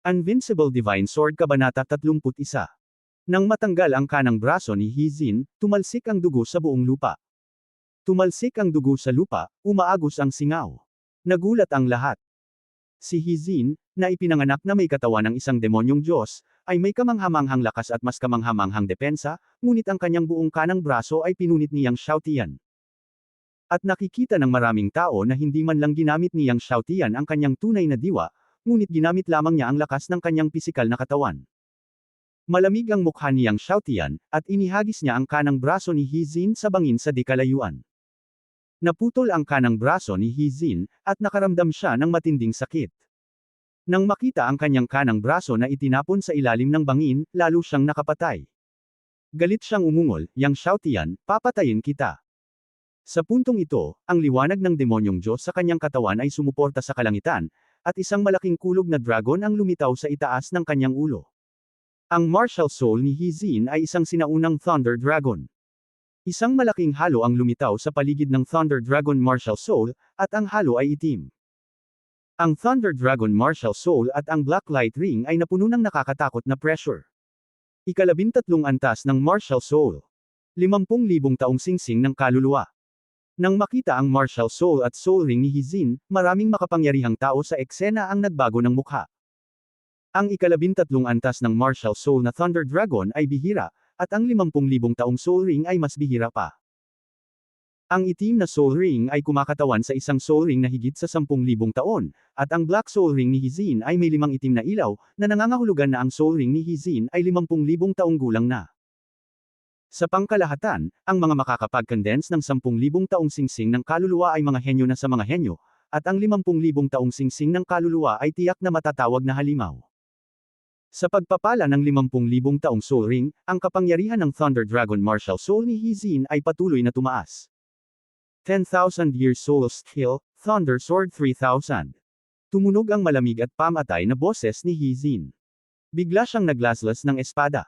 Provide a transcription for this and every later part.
Invincible Divine Sword Kabanata 31. Nang matanggal ang kanang braso ni Hizin, tumalsik ang dugo sa buong lupa. Tumalsik ang dugo sa lupa, umaagos ang singaw. Nagulat ang lahat. Si Hizin, na ipinanganak na may katawan ng isang demonyong Diyos, ay may kamanghamanghang lakas at mas kamanghamanghang depensa, ngunit ang kanyang buong kanang braso ay pinunit niyang Xiaotian. At nakikita ng maraming tao na hindi man lang ginamit niyang Xiaotian ang kanyang tunay na diwa, ngunit ginamit lamang niya ang lakas ng kanyang pisikal na katawan. Malamig ang mukha niyang Xiaotian, at inihagis niya ang kanang braso ni Hizin sa bangin sa dikalayuan. Naputol ang kanang braso ni Hizin, at nakaramdam siya ng matinding sakit. Nang makita ang kanyang kanang braso na itinapon sa ilalim ng bangin, lalo siyang nakapatay. Galit siyang umungol, "Yang Xiaotian, papatayin kita." Sa puntong ito, ang liwanag ng demonyong Diyos sa kanyang katawan ay sumuporta sa kalangitan, at isang malaking kulog na dragon ang lumitaw sa itaas ng kanyang ulo. Ang martial soul ni Hizin ay isang sinaunang Thunder Dragon. Isang malaking halo ang lumitaw sa paligid ng Thunder Dragon Martial Soul, at ang halo ay itim. Ang Thunder Dragon Martial Soul at ang Black Light Ring ay napuno ng nakakatakot na pressure. 13 antas ng Martial Soul. 50,000 taong singsing ng kaluluwa. Nang makita ang Martial Soul at Soul Ring ni Hizin, maraming makapangyarihang tao sa eksena ang nagbago ng mukha. Ang 13 antas ng Martial Soul na Thunder Dragon ay bihira, at ang 50,000 taong Soul Ring ay mas bihira pa. Ang itim na Soul Ring ay kumakatawan sa isang Soul Ring na higit sa 10,000 taon, at ang Black Soul Ring ni Hizin ay may 5 itim na ilaw, na nangangahulugan na ang Soul Ring ni Hizin ay 50,000 taong gulang na. Sa pangkalahatan, ang mga makakapag-condense ng 10,000 taong singsing ng kaluluwa ay mga henyo na sa mga henyo, at ang 50,000 taong singsing ng kaluluwa ay tiyak na matatawag na halimaw. Sa pagpapala ng 50,000 taong Soul Ring, ang kapangyarihan ng Thunder Dragon Martial Soul ni Hizin ay patuloy na tumaas. 10,000 Year Soul Skill, Thunder Sword 3,000. Tumunog ang malamig at pamatay na boses ni Hizin. Bigla siyang naglaslas ng espada.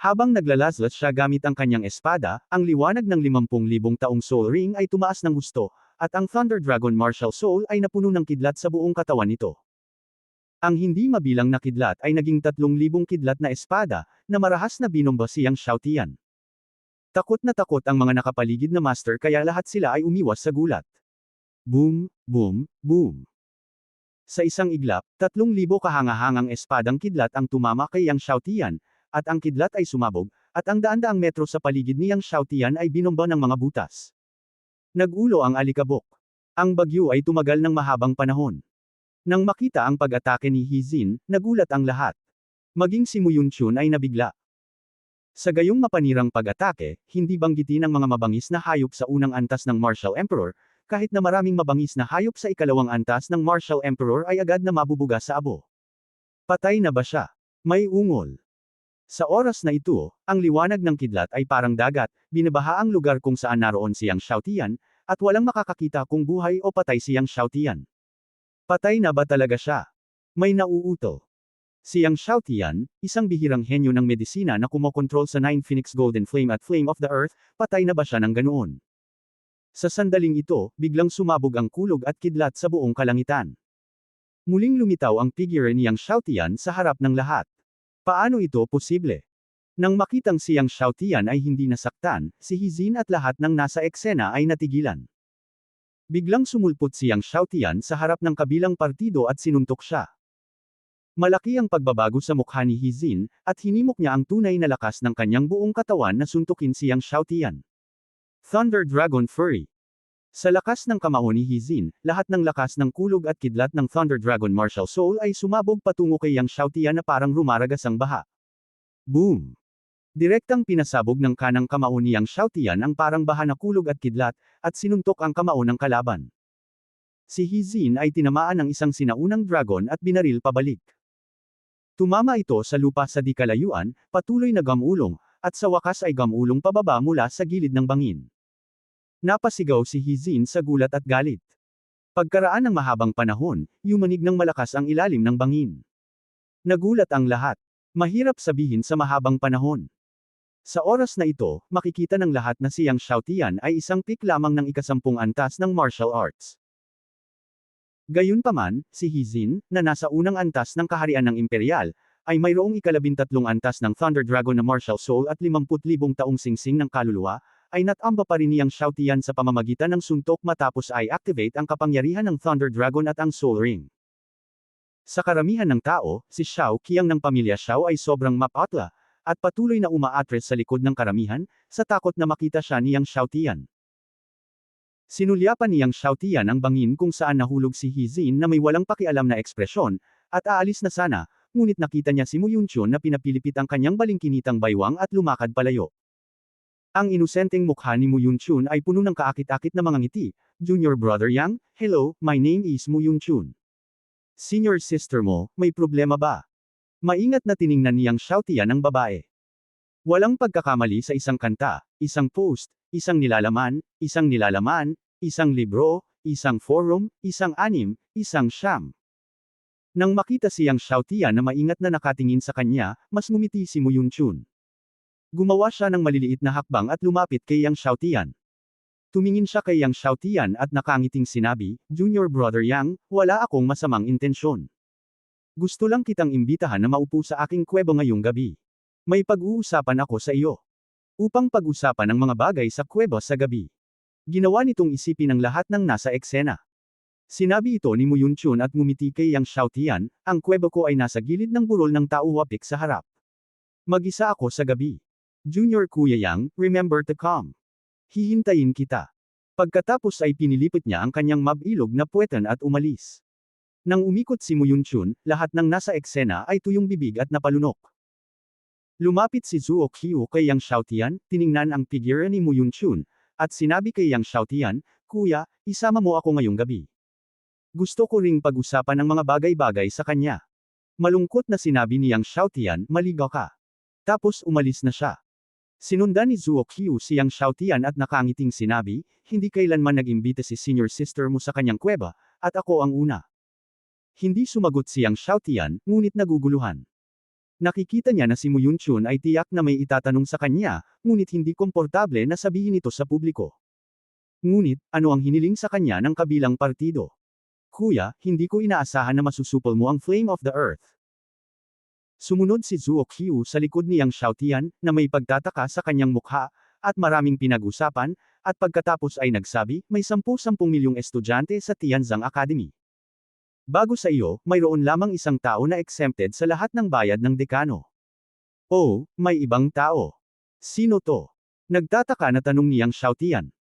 Habang naglalaslas siya gamit ang kanyang espada, ang liwanag ng 50,000 taong Soul Ring ay tumaas ng husto, at ang Thunder Dragon Martial Soul ay napuno ng kidlat sa buong katawan nito. Ang hindi mabilang na kidlat ay naging 3,000 kidlat na espada, na marahas na binomba siyang Xiaotian. Takot na takot ang mga nakapaligid na master kaya lahat sila ay umiwas sa gulat. Boom, boom, boom. Sa isang iglap, 3,000 kahangahangang espadang kidlat ang tumama kay Yang Xiaotian, at ang kidlat ay sumabog, at ang daan-daang metro sa paligid ni Yang Xiaotian ay binomba ng mga butas. Nagulo ang alikabok. Ang bagyo ay tumagal ng mahabang panahon. Nang makita ang pag-atake ni Hizin, nagulat ang lahat. Maging si Mu Yunchun ay nabigla. Sa gayong mapanirang pag-atake, hindi banggitin ang mga mabangis na hayop sa unang antas ng Martial Emperor, kahit na maraming mabangis na hayop sa ikalawang antas ng Martial Emperor ay agad na mabubuga sa abo. Patay na ba siya? May ungol. Sa oras na ito, ang liwanag ng kidlat ay parang dagat, binabaha ang lugar kung saan naroon siyang Xiaotian, at walang makakakita kung buhay o patay siyang Xiaotian. Patay na ba talaga siya? May nauuto. Siyang Xiaotian, isang bihirang henyo ng medisina na kumokontrol sa 9 Phoenix Golden Flame at Flame of the Earth, patay na ba siya ng ganoon? Sa sandaling ito, biglang sumabog ang kulog at kidlat sa buong kalangitan. Muling lumitaw ang figure niyang Xiaotian sa harap ng lahat. Paano ito posible? Nang makitang siyang Xiaotian ay hindi nasaktan, si Hizin at lahat ng nasa eksena ay natigilan. Biglang sumulpot siyang Xiaotian sa harap ng kabilang partido at sinuntok siya. Malaki ang pagbabago sa mukha ni Hizin, at hinimok niya ang tunay na lakas ng kanyang buong katawan na suntukin siyang Xiaotian. Thunder Dragon Fury. Sa lakas ng kamao ni Hizin, lahat ng lakas ng kulog at kidlat ng Thunder Dragon Martial Soul ay sumabog patungo kay Yang Xiaotian na parang rumaragas ang baha. Boom! Direktang pinasabog ng kanang kamao ni Yang Xiaotian ang parang baha na kulog at kidlat, at sinuntok ang kamao ng kalaban. Si Hizin ay tinamaan ng isang sinaunang dragon at binaril pabalik. Tumama ito sa lupa sa di kalayuan, patuloy na gamulong, at sa wakas ay gamulong pababa mula sa gilid ng bangin. Napasigaw si Hizin sa gulat at galit. Pagkaraan ng mahabang panahon, yumanig ng malakas ang ilalim ng bangin. Nagulat ang lahat. Mahirap sabihin sa mahabang panahon. Sa oras na ito, makikita ng lahat na siyang Xiaotian ay isang pick lamang ng ika-10 antas ng martial arts. Gayunpaman, si Hizin, na nasa unang antas ng kaharian ng Imperial, ay mayroong ikalabintatlong antas ng Thunder Dragon na martial soul at 50,000 taong singsing ng kaluluwa, ay natamba pa rin niyang Shoutian sa pamamagitan ng suntok matapos ay activate ang kapangyarihan ng Thunder Dragon at ang Soul Ring. Sa karamihan ng tao, si Xiao Qiang ng pamilya Xiao ay sobrang mapatla, at patuloy na umaatres sa likod ng karamihan, sa takot na makita siya niyang Shoutian. Sinulyapan niyang Shoutian ang bangin kung saan nahulog si Hizin na may walang pakialam na ekspresyon, at aalis na sana, ngunit nakita niya si Mu Yunchun na pinapilipit ang kanyang balingkinitang baywang at lumakad palayo. Ang inosenteng mukha ni Mu Yunchun ay puno ng kaakit-akit na mga ngiti. Junior brother Yang, hello, my name is Mu Yunchun. Senior sister mo, may problema ba? Maingat na tiningnan niyang Shoutian ang babae. Walang pagkakamali sa isang kanta, isang post, isang nilalaman, isang libro, isang forum, isang anim, isang siyam. Nang makita siyang Shoutian na maingat na nakatingin sa kanya, mas ngumiti si Mu Yunchun. Gumawa siya ng maliliit na hakbang at lumapit kay Yang Shoutian. Tumingin siya kay Yang Shoutian at nakangiting sinabi, Junior brother Yang, wala akong masamang intensyon. Gusto lang kitang imbitahan na maupo sa aking kuwebo ngayong gabi. May pag-uusapan ako sa iyo. Upang pag-usapan ang mga bagay sa kuweba sa gabi. Ginawa nitong isipin ang lahat ng nasa eksena. Sinabi ito ni Mu Yunchun at ngumiti kay Yang Shoutian, ang kuweba ko ay nasa gilid ng burol ng tao wapik sa harap. Mag-isa ako sa gabi. Junior Kuya Yang, remember to come. Hihintayin kita. Pagkatapos ay pinilipit niya ang kanyang mabilog na puwetan at umalis. Nang umikot si Mu Yunchun, lahat ng nasa eksena ay tuyong bibig at napalunok. Lumapit si Zuo Qiu kay Yang Shoutian, tiningnan ang figure ni Mu Yunchun, at sinabi kay Yang Shoutian, Kuya, isama mo ako ngayong gabi. Gusto ko ring pag-usapan ng mga bagay-bagay sa kanya. Malungkot na sinabi ni Yang Shoutian, maligaw ka. Tapos umalis na siya. Sinundan ni Zuo Qiu si Yang Shoutian at nakangiting sinabi, hindi kailanman nag-imbita si senior sister mo sa kanyang kuweba, at ako ang una. Hindi sumagot si Yang Shoutian, ngunit naguguluhan. Nakikita niya na si Mu Yunchun ay tiyak na may itatanong sa kanya, ngunit hindi komportable na sabihin ito sa publiko. Ngunit, ano ang hiniling sa kanya ng kabilang partido? Kuya, hindi ko inaasahan na masusupol mo ang Flame of the Earth. Sumunod si Zuo Qiu sa likod ni Yang Shoutian, na may pagtataka sa kanyang mukha, at maraming pinag-usapan, at pagkatapos ay nagsabi, may 10 milyong estudyante sa Tianzang Academy. Bago sa iyo, mayroon lamang isang tao na exempted sa lahat ng bayad ng dekano. Oh, may ibang tao. Sino to? Nagtataka na tanong ni Yang Shoutian.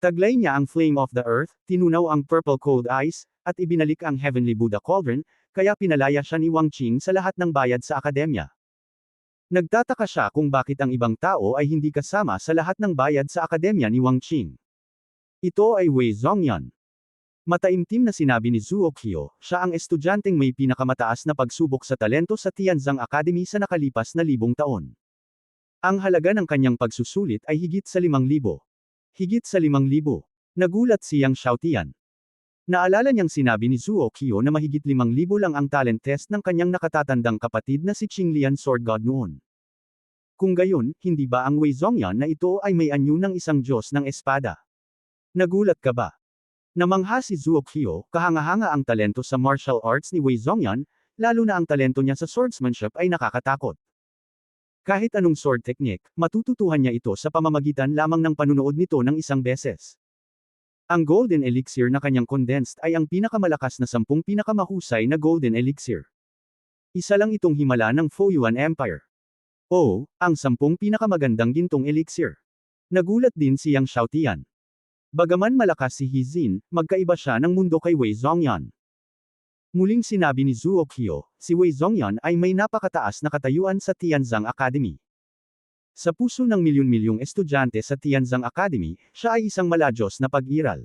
Taglay niya ang Flame of the Earth, tinunaw ang Purple Cold Ice, at ibinalik ang Heavenly Buddha Cauldron, kaya pinalaya siya ni Wang Qing sa lahat ng bayad sa akademya. Nagtataka siya kung bakit ang ibang tao ay hindi kasama sa lahat ng bayad sa akademya ni Wang Qing. Ito ay Wei Zhongyan. Mataimtim na sinabi ni Zuo Qiu, siya ang estudyanteng may pinakamataas na pagsubok sa talento sa Tianzang Academy sa nakalipas na 1,000 taon. Ang halaga ng kanyang pagsusulit ay higit sa 5,000. Higit sa 5,000. Nagulat si Yang Shoutian. Naalala niyang sinabi ni Zuo Qiu na mahigit 5,000 lang ang talent test ng kanyang nakatatandang kapatid na si Qinglian Sword God noon. Kung gayon, hindi ba ang Wei Zhongyan na ito ay may anyo ng isang Diyos ng espada? Nagulat ka ba? Namangha si Zuo Qiu, kahanga-hanga ang talento sa martial arts ni Wei Zhongyan, lalo na ang talento niya sa swordsmanship ay nakakatakot. Kahit anong sword technique, matututuhan niya ito sa pamamagitan lamang ng panunood nito ng isang beses. Ang Golden Elixir na kanyang condensed ay ang pinakamalakas na 10 pinakamahusay na Golden Elixir. Isa lang itong himala ng Foyuan Empire. Oh, ang 10 pinakamagandang gintong elixir. Nagulat din si Yang Shoutian. Bagaman malakas si Hizin, magkaiba siya ng mundo kay Wei Zhongyan. Muling sinabi ni Zuo Qiu, si Wei Zhongyan ay may napakataas na katayuan sa Tianzang Academy. Sa puso ng milyon-milyong estudyante sa Tianzang Academy, siya ay isang maladyos na pag-iral.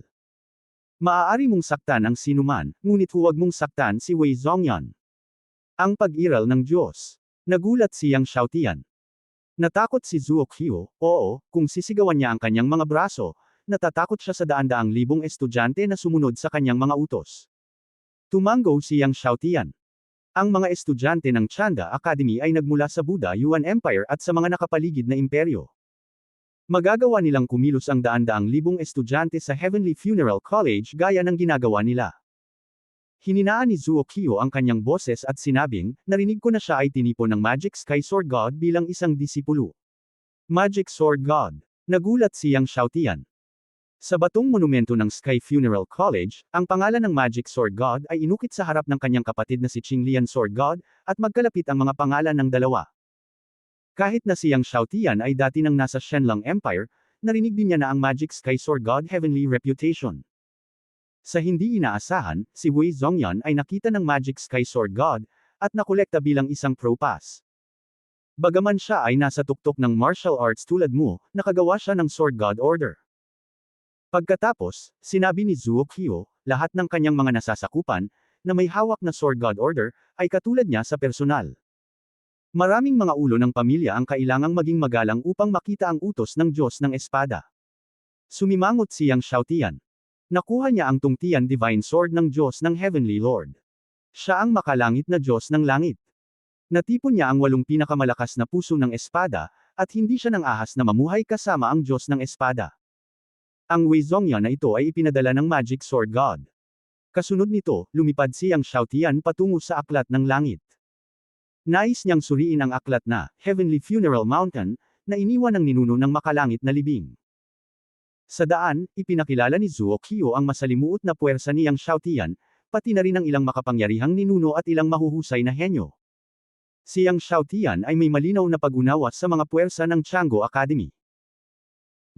Maaari mong saktan ang sinuman, ngunit huwag mong saktan si Wei Zhongyan. Ang pag-iral ng Diyos. Nagulat si Yang Shoutian. Natakot si Zuo Qiu, oo, kung sisigawan niya ang kanyang mga braso, natatakot siya sa daan-daang libong estudyante na sumunod sa kanyang mga utos. Tumango si Yang Shoutian. Ang mga estudyante ng Chanda Academy ay nagmula sa Buddha Yuan Empire at sa mga nakapaligid na imperyo. Magagawa nilang kumilos ang daan-daang libong estudyante sa Heavenly Funeral College gaya ng ginagawa nila. Hininaan ni Zuo Qiu ang kanyang boses at sinabing, narinig ko na siya ay tinipon ng Magic Sky Sword God bilang isang disipulo. Magic Sword God. Nagulat si Yang Xiaotian. Sa batong monumento ng Sky Funeral College, ang pangalan ng Magic Sword God ay inukit sa harap ng kanyang kapatid na si Qinglian Sword God, at magkalapit ang mga pangalan ng dalawa. Kahit na si Yang Xiaotian ay dati nang nasa Shenlong Empire, narinig din niya na ang Magic Sky Sword God Heavenly Reputation. Sa hindi inaasahan, si Wei Zhongyan ay nakita ng Magic Sky Sword God, at nakolekta bilang isang pro pass. Bagaman siya ay nasa tuktok ng martial arts tulad mo, nakagawa siya ng Sword God Order. Pagkatapos, sinabi ni Zuo Qiu, lahat ng kanyang mga nasasakupan, na may hawak na Sword God Order, ay katulad niya sa personal. Maraming mga ulo ng pamilya ang kailangang maging magalang upang makita ang utos ng Diyos ng Espada. Sumimangot si Yang Xiaotian. Nakuha niya ang tungtian Divine Sword ng Diyos ng Heavenly Lord. Siya ang makalangit na Diyos ng langit. Natipon niya ang 8 pinakamalakas na puso ng Espada, at hindi siya nang ahas na mamuhay kasama ang Diyos ng Espada. Ang Wei Zhongyan na ito ay ipinadala ng Magic Sword God. Kasunod nito, lumipad si Yang Xiaotian patungo sa aklat ng langit. Nais niyang suriin ang aklat na Heavenly Funeral Mountain, na iniwan ng ninuno ng makalangit na libing. Sa daan, ipinakilala ni Zuo Qiu ang masalimuot na puwersa ni Yang Xiaotian, pati na rin ang ilang makapangyarihang ninuno at ilang mahuhusay na henyo. Si Yang Xiaotian ay may malinaw na pag-unawa sa mga puwersa ng Chang'o Academy.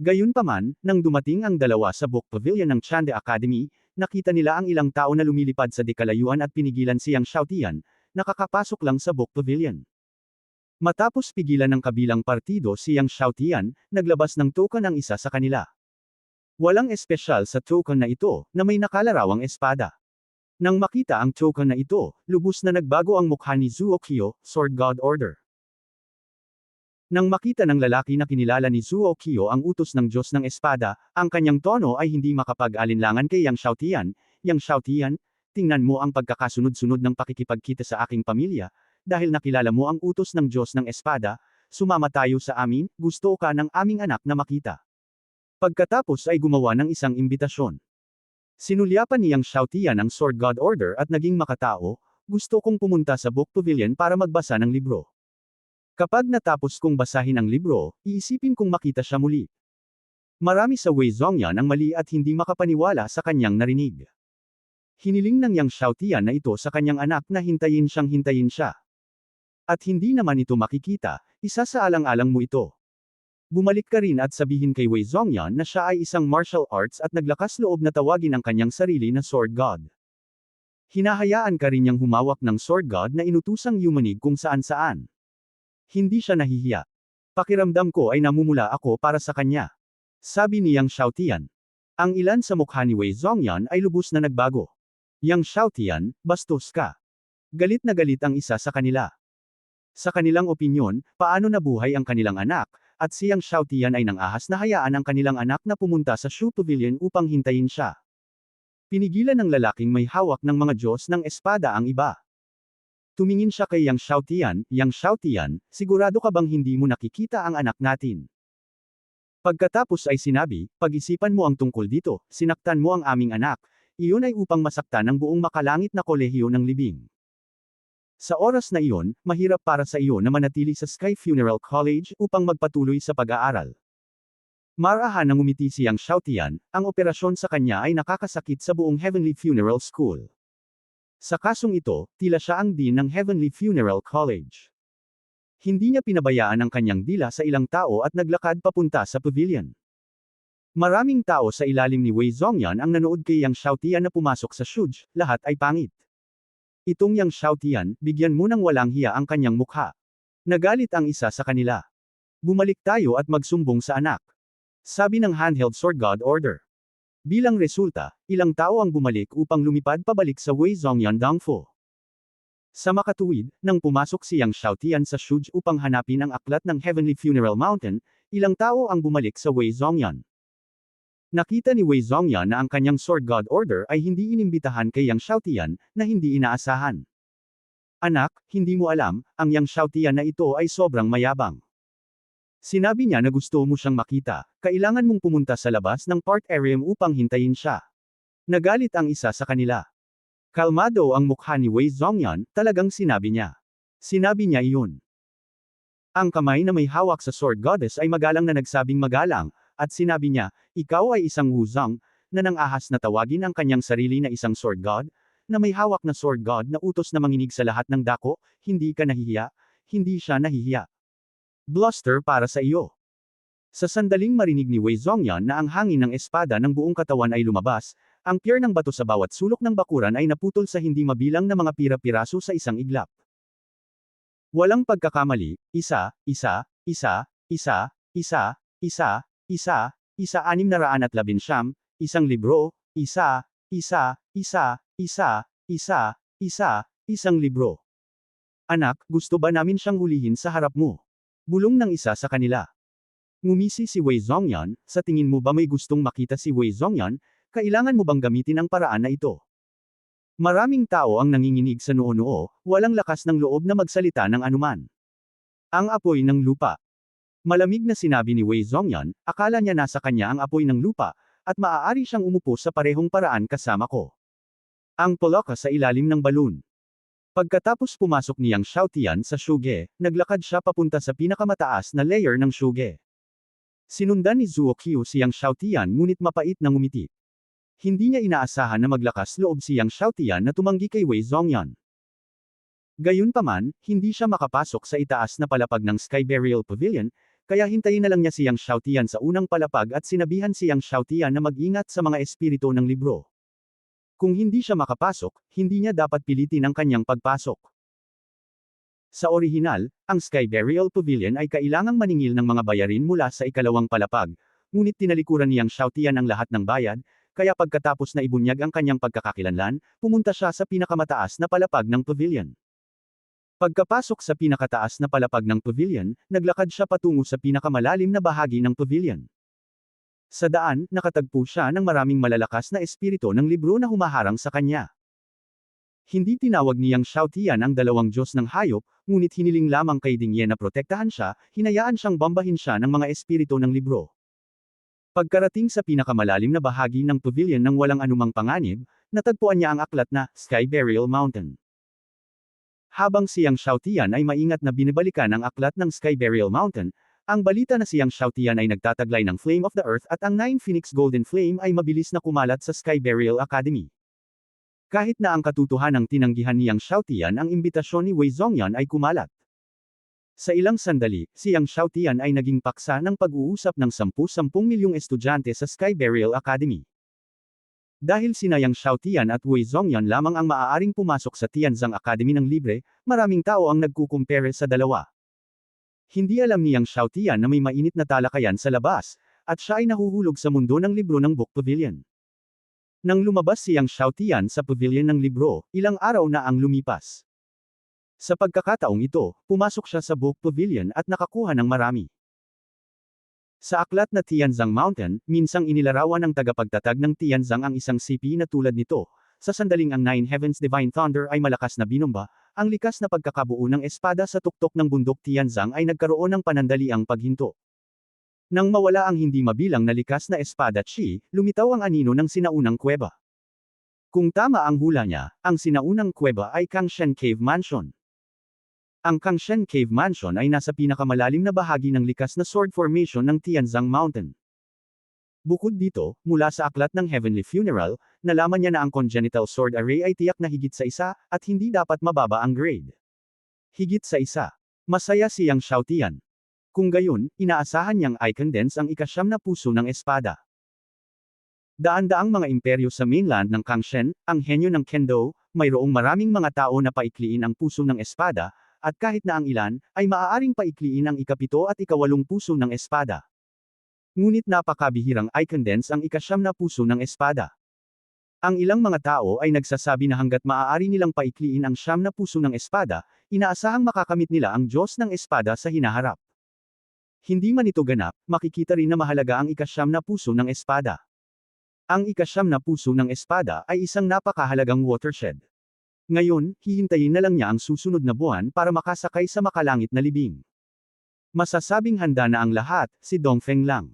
Gayunpaman, nang dumating ang dalawa sa Book Pavilion ng Chang'e Academy, nakita nila ang ilang tao na lumilipad sa dekalayuan at pinigilan si Yang Xiaotian, nakakapasok lang sa Book Pavilion. Matapos pigilan ng kabilang partido si Yang Xiaotian, naglabas ng token ang isa sa kanila. Walang espesyal sa token na ito, na may nakalarawang espada. Nang makita ang token na ito, lubos na nagbago ang mukha ni Zuo Qiu, Sword God Order. Nang makita ng lalaki na kinilala ni Zuo Qiu ang utos ng Diyos ng Espada, ang kanyang tono ay hindi makapag-alinlangan kay Yang Xiaotian. Yang Xiaotian, tingnan mo ang pagkakasunod-sunod ng pakikipagkita sa aking pamilya, dahil nakilala mo ang utos ng Diyos ng Espada, sumama tayo sa amin, gusto ka ng aming anak na makita. Pagkatapos ay gumawa ng isang imbitasyon. Sinulyapan ni Yang Xiaotian ang Sword God Order at naging makatao, gusto kong pumunta sa Book Pavilion para magbasa ng libro. Kapag natapos kong basahin ang libro, iisipin kong makita siya muli. Marami sa Wei Zhongyan ang mali at hindi makapaniwala sa kanyang narinig. Hiniling ng Yang Xiaotian na ito sa kanyang anak na hintayin siya. At hindi naman ito makikita, isa sa alang-alang mo ito. Bumalik ka rin at sabihin kay Wei Zhongyan na siya ay isang martial arts at naglakas loob na tawagin ang kanyang sarili na Sword God. Hinahayaan ka rin niyang humawak ng Sword God na inutusang yumanig kung saan-saan. Hindi siya nahihiya. Pakiramdam ko ay namumula ako para sa kanya. Sabi ni Yang Xiaotian. Ang ilan sa mukha ni Wei Zhongyan ay lubos na nagbago. Yang Xiaotian, bastos ka. Galit na galit ang isa sa kanila. Sa kanilang opinyon, paano nabuhay ang kanilang anak, at si Yang Xiaotian ay nangahas na hayaan ang kanilang anak na pumunta sa Shu Pavilion upang hintayin siya. Pinigilan ng lalaking may hawak ng mga Diyos ng Espada ang iba. Tumingin siya kay Yang Xiaotian, sigurado ka bang hindi mo nakikita ang anak natin? Pagkatapos ay sinabi, pag-isipan mo ang tungkol dito, sinaktan mo ang aming anak, iyon ay upang masaktan ang buong makalangit na kolehiyo ng libing. Sa oras na iyon, mahirap para sa iyo na manatili sa Sky Funeral College upang magpatuloy sa pag-aaral. Marahan nang umiti si Yang Xiaotian, ang operasyon sa kanya ay nakakasakit sa buong Heavenly Funeral School. Sa kasong ito, tila siya ang dean ng Heavenly Funeral College. Hindi niya pinabayaan ang kanyang dila sa ilang tao at naglakad papunta sa pavilion. Maraming tao sa ilalim ni Wei Zhongyan ang nanood kay Yang Xiaotian na pumasok sa shuj, lahat ay pangit. Itong Yang Xiaotian, bigyan mo ng walang hiya ang kanyang mukha. Nagalit ang isa sa kanila. Bumalik tayo at magsumbong sa anak. Sabi ng Handheld Sword God Order. Bilang resulta, ilang tao ang bumalik upang lumipad pabalik sa Wei Zhongyan Dongfu. Sa makatuwid, nang pumasok si Yang Xiaotian sa shuj upang hanapin ang aklat ng Heavenly Funeral Mountain, ilang tao ang bumalik sa Wei Zhongyan. Nakita ni Wei Zhongyan na ang kanyang Sword God Order ay hindi inimbitahan kay Yang Xiaotian, na hindi inaasahan. Anak, hindi mo alam, ang Yang Xiaotian na ito ay sobrang mayabang. Sinabi niya na gusto mo siyang makita, kailangan mong pumunta sa labas ng park area upang hintayin siya. Nagalit ang isa sa kanila. Kalmado ang mukha ni Wei Zhongyan, talagang sinabi niya. Sinabi niya iyon. Ang kamay na may hawak sa Sword Goddess ay magalang na nagsabing magalang, at sinabi niya, ikaw ay isang Wuzong, na nang-ahas na tawagin ang kanyang sarili na isang Sword God, na may hawak na Sword God na utos na manginig sa lahat ng dako, hindi ka nahihiya, hindi siya nahihiya. Bluster para sa iyo. Sa sandaling marinig ni Wei Zhongyan na ang hangin ng espada ng buong katawan ay lumabas, ang pier ng bato sa bawat sulok ng bakuran ay naputol sa hindi mabilang na mga pira-piraso sa isang iglap. Walang pagkakamali, isa, 619, isang libro, isang libro. Anak, gusto ba namin siyang hulihin sa harap mo? Bulong ng isa sa kanila. Ngumisi si Wei Zhongyan, sa tingin mo ba may gustong makita si Wei Zhongyan, kailangan mo bang gamitin ang paraan na ito? Maraming tao ang nanginginig sa noo-noo, walang lakas ng loob na magsalita ng anuman. Ang apoy ng lupa. Malamig na sinabi ni Wei Zhongyan, akala niya nasa kanya ang apoy ng lupa, at maaari siyang umupo sa parehong paraan kasama ko. Ang poloka sa ilalim ng balon. Pagkatapos pumasok ni Yang Xiaotian sa Shuge, naglakad siya papunta sa pinakamataas na layer ng Shuge. Sinundan ni Zuo Qiu si Yang Xiaotian ngunit mapait na ngumiti. Hindi niya inaasahan na maglakas loob si Yang Xiaotian na tumanggi kay Wei Zhongyan. Gayunpaman, hindi siya makapasok sa itaas na palapag ng Sky Burial Pavilion, kaya hintayin na lang niya si Yang Xiaotian sa unang palapag at sinabihan si Yang Xiaotian na mag-ingat sa mga espiritu ng libro. Kung hindi siya makapasok, hindi niya dapat pilitin ang kanyang pagpasok. Sa orihinal, ang Sky Burial Pavilion ay kailangang maningil ng mga bayarin mula sa ikalawang palapag, ngunit tinalikuran ni Yang Xiaotian ang lahat ng bayad, kaya pagkatapos na ibunyag ang kanyang pagkakakilanlan, pumunta siya sa pinakamataas na palapag ng pavilion. Pagkapasok sa pinakataas na palapag ng pavilion, naglakad siya patungo sa pinakamalalim na bahagi ng pavilion. Sa daan, nakatagpo siya ng maraming malalakas na espiritu ng libro na humaharang sa kanya. Hindi tinawag ni Yang Xiaotian ang dalawang Diyos ng hayop, ngunit hiniling lamang kay Dingye na protektahan siya, hinayaan siyang bambahin siya ng mga espiritu ng libro. Pagkarating sa pinakamalalim na bahagi ng pavilion ng walang anumang panganib, natagpuan niya ang aklat na Sky Burial Mountain. Habang si Yang Xiaotian ay maingat na binibalikan ang aklat ng Sky Burial Mountain, ang balita na si Yang Xiaotian ay nagtataglay ng Flame of the Earth at ang 9 Phoenix Golden Flame ay mabilis na kumalat sa Sky Burial Academy. Kahit na ang katotohanang tinanggihan ni Yang Xiaotian ang imbitasyon ni Wei Zhongyan ay kumalat. Sa ilang sandali, si Yang Xiaotian ay naging paksa ng pag-uusap ng 10 milyong estudyante sa Sky Burial Academy. Dahil sina Yang Xiaotian at Wei Zhongyan lamang ang maaaring pumasok sa Tianzang Academy ng libre, maraming tao ang nagkukumpere sa dalawa. Hindi alam ni Yang Xiaotian na may mainit na talakayan sa labas, at siya ay nahuhulog sa mundo ng libro ng Book Pavilion. Nang lumabas si Yang Xiaotian sa pavilion ng libro, ilang araw na ang lumipas. Sa pagkakataong ito, pumasok siya sa Book Pavilion at nakakuha ng marami. Sa aklat na Tianzang Mountain, minsang inilarawan ng tagapagtatag ng Tianzang ang isang sipi na tulad nito. Sa sandaling ang Nine Heavens Divine Thunder ay malakas na binomba, ang likas na pagkakabuo ng espada sa tuktok ng bundok Tianzang ay nagkaroon ng panandaliang paghinto. Nang mawala ang hindi mabilang na likas na espada Qi, lumitaw ang anino ng sinaunang kuweba. Kung tama ang hula niya, ang sinaunang kuweba ay Kangshen Cave Mansion. Ang Kangshen Cave Mansion ay nasa pinakamalalim na bahagi ng likas na sword formation ng Tianzang Mountain. Bukod dito, mula sa aklat ng Heavenly Funeral, nalaman niya na ang congenital sword array ay tiyak na higit sa isa, at hindi dapat mababa ang grade. Higit sa isa. Masaya si Yang Xiaotian. Kung gayon, inaasahan niyang i-condense ang ika-9 na puso ng espada. Daan-daang mga imperyo sa mainland ng Kangshen, ang henyo ng Kendo, mayroong maraming mga tao na paikliin ang puso ng espada, at kahit na ang ilan, ay maaaring paikliin ang ika-7 at ika-8 puso ng espada. Ngunit napakabihirang i-condense ang ika-9 na puso ng espada. Ang ilang mga tao ay nagsasabi na hanggat maaari nilang paikliin ang 9 na puso ng espada, inaasahang makakamit nila ang Diyos ng espada sa hinaharap. Hindi man ito ganap, makikita rin na mahalaga ang ika-9 na puso ng espada. Ang ika-9 na puso ng espada ay isang napakahalagang watershed. Ngayon, hihintayin na lang niya ang susunod na buwan para makasakay sa makalangit na libing. Masasabing handa na ang lahat, si Dongfeng lang.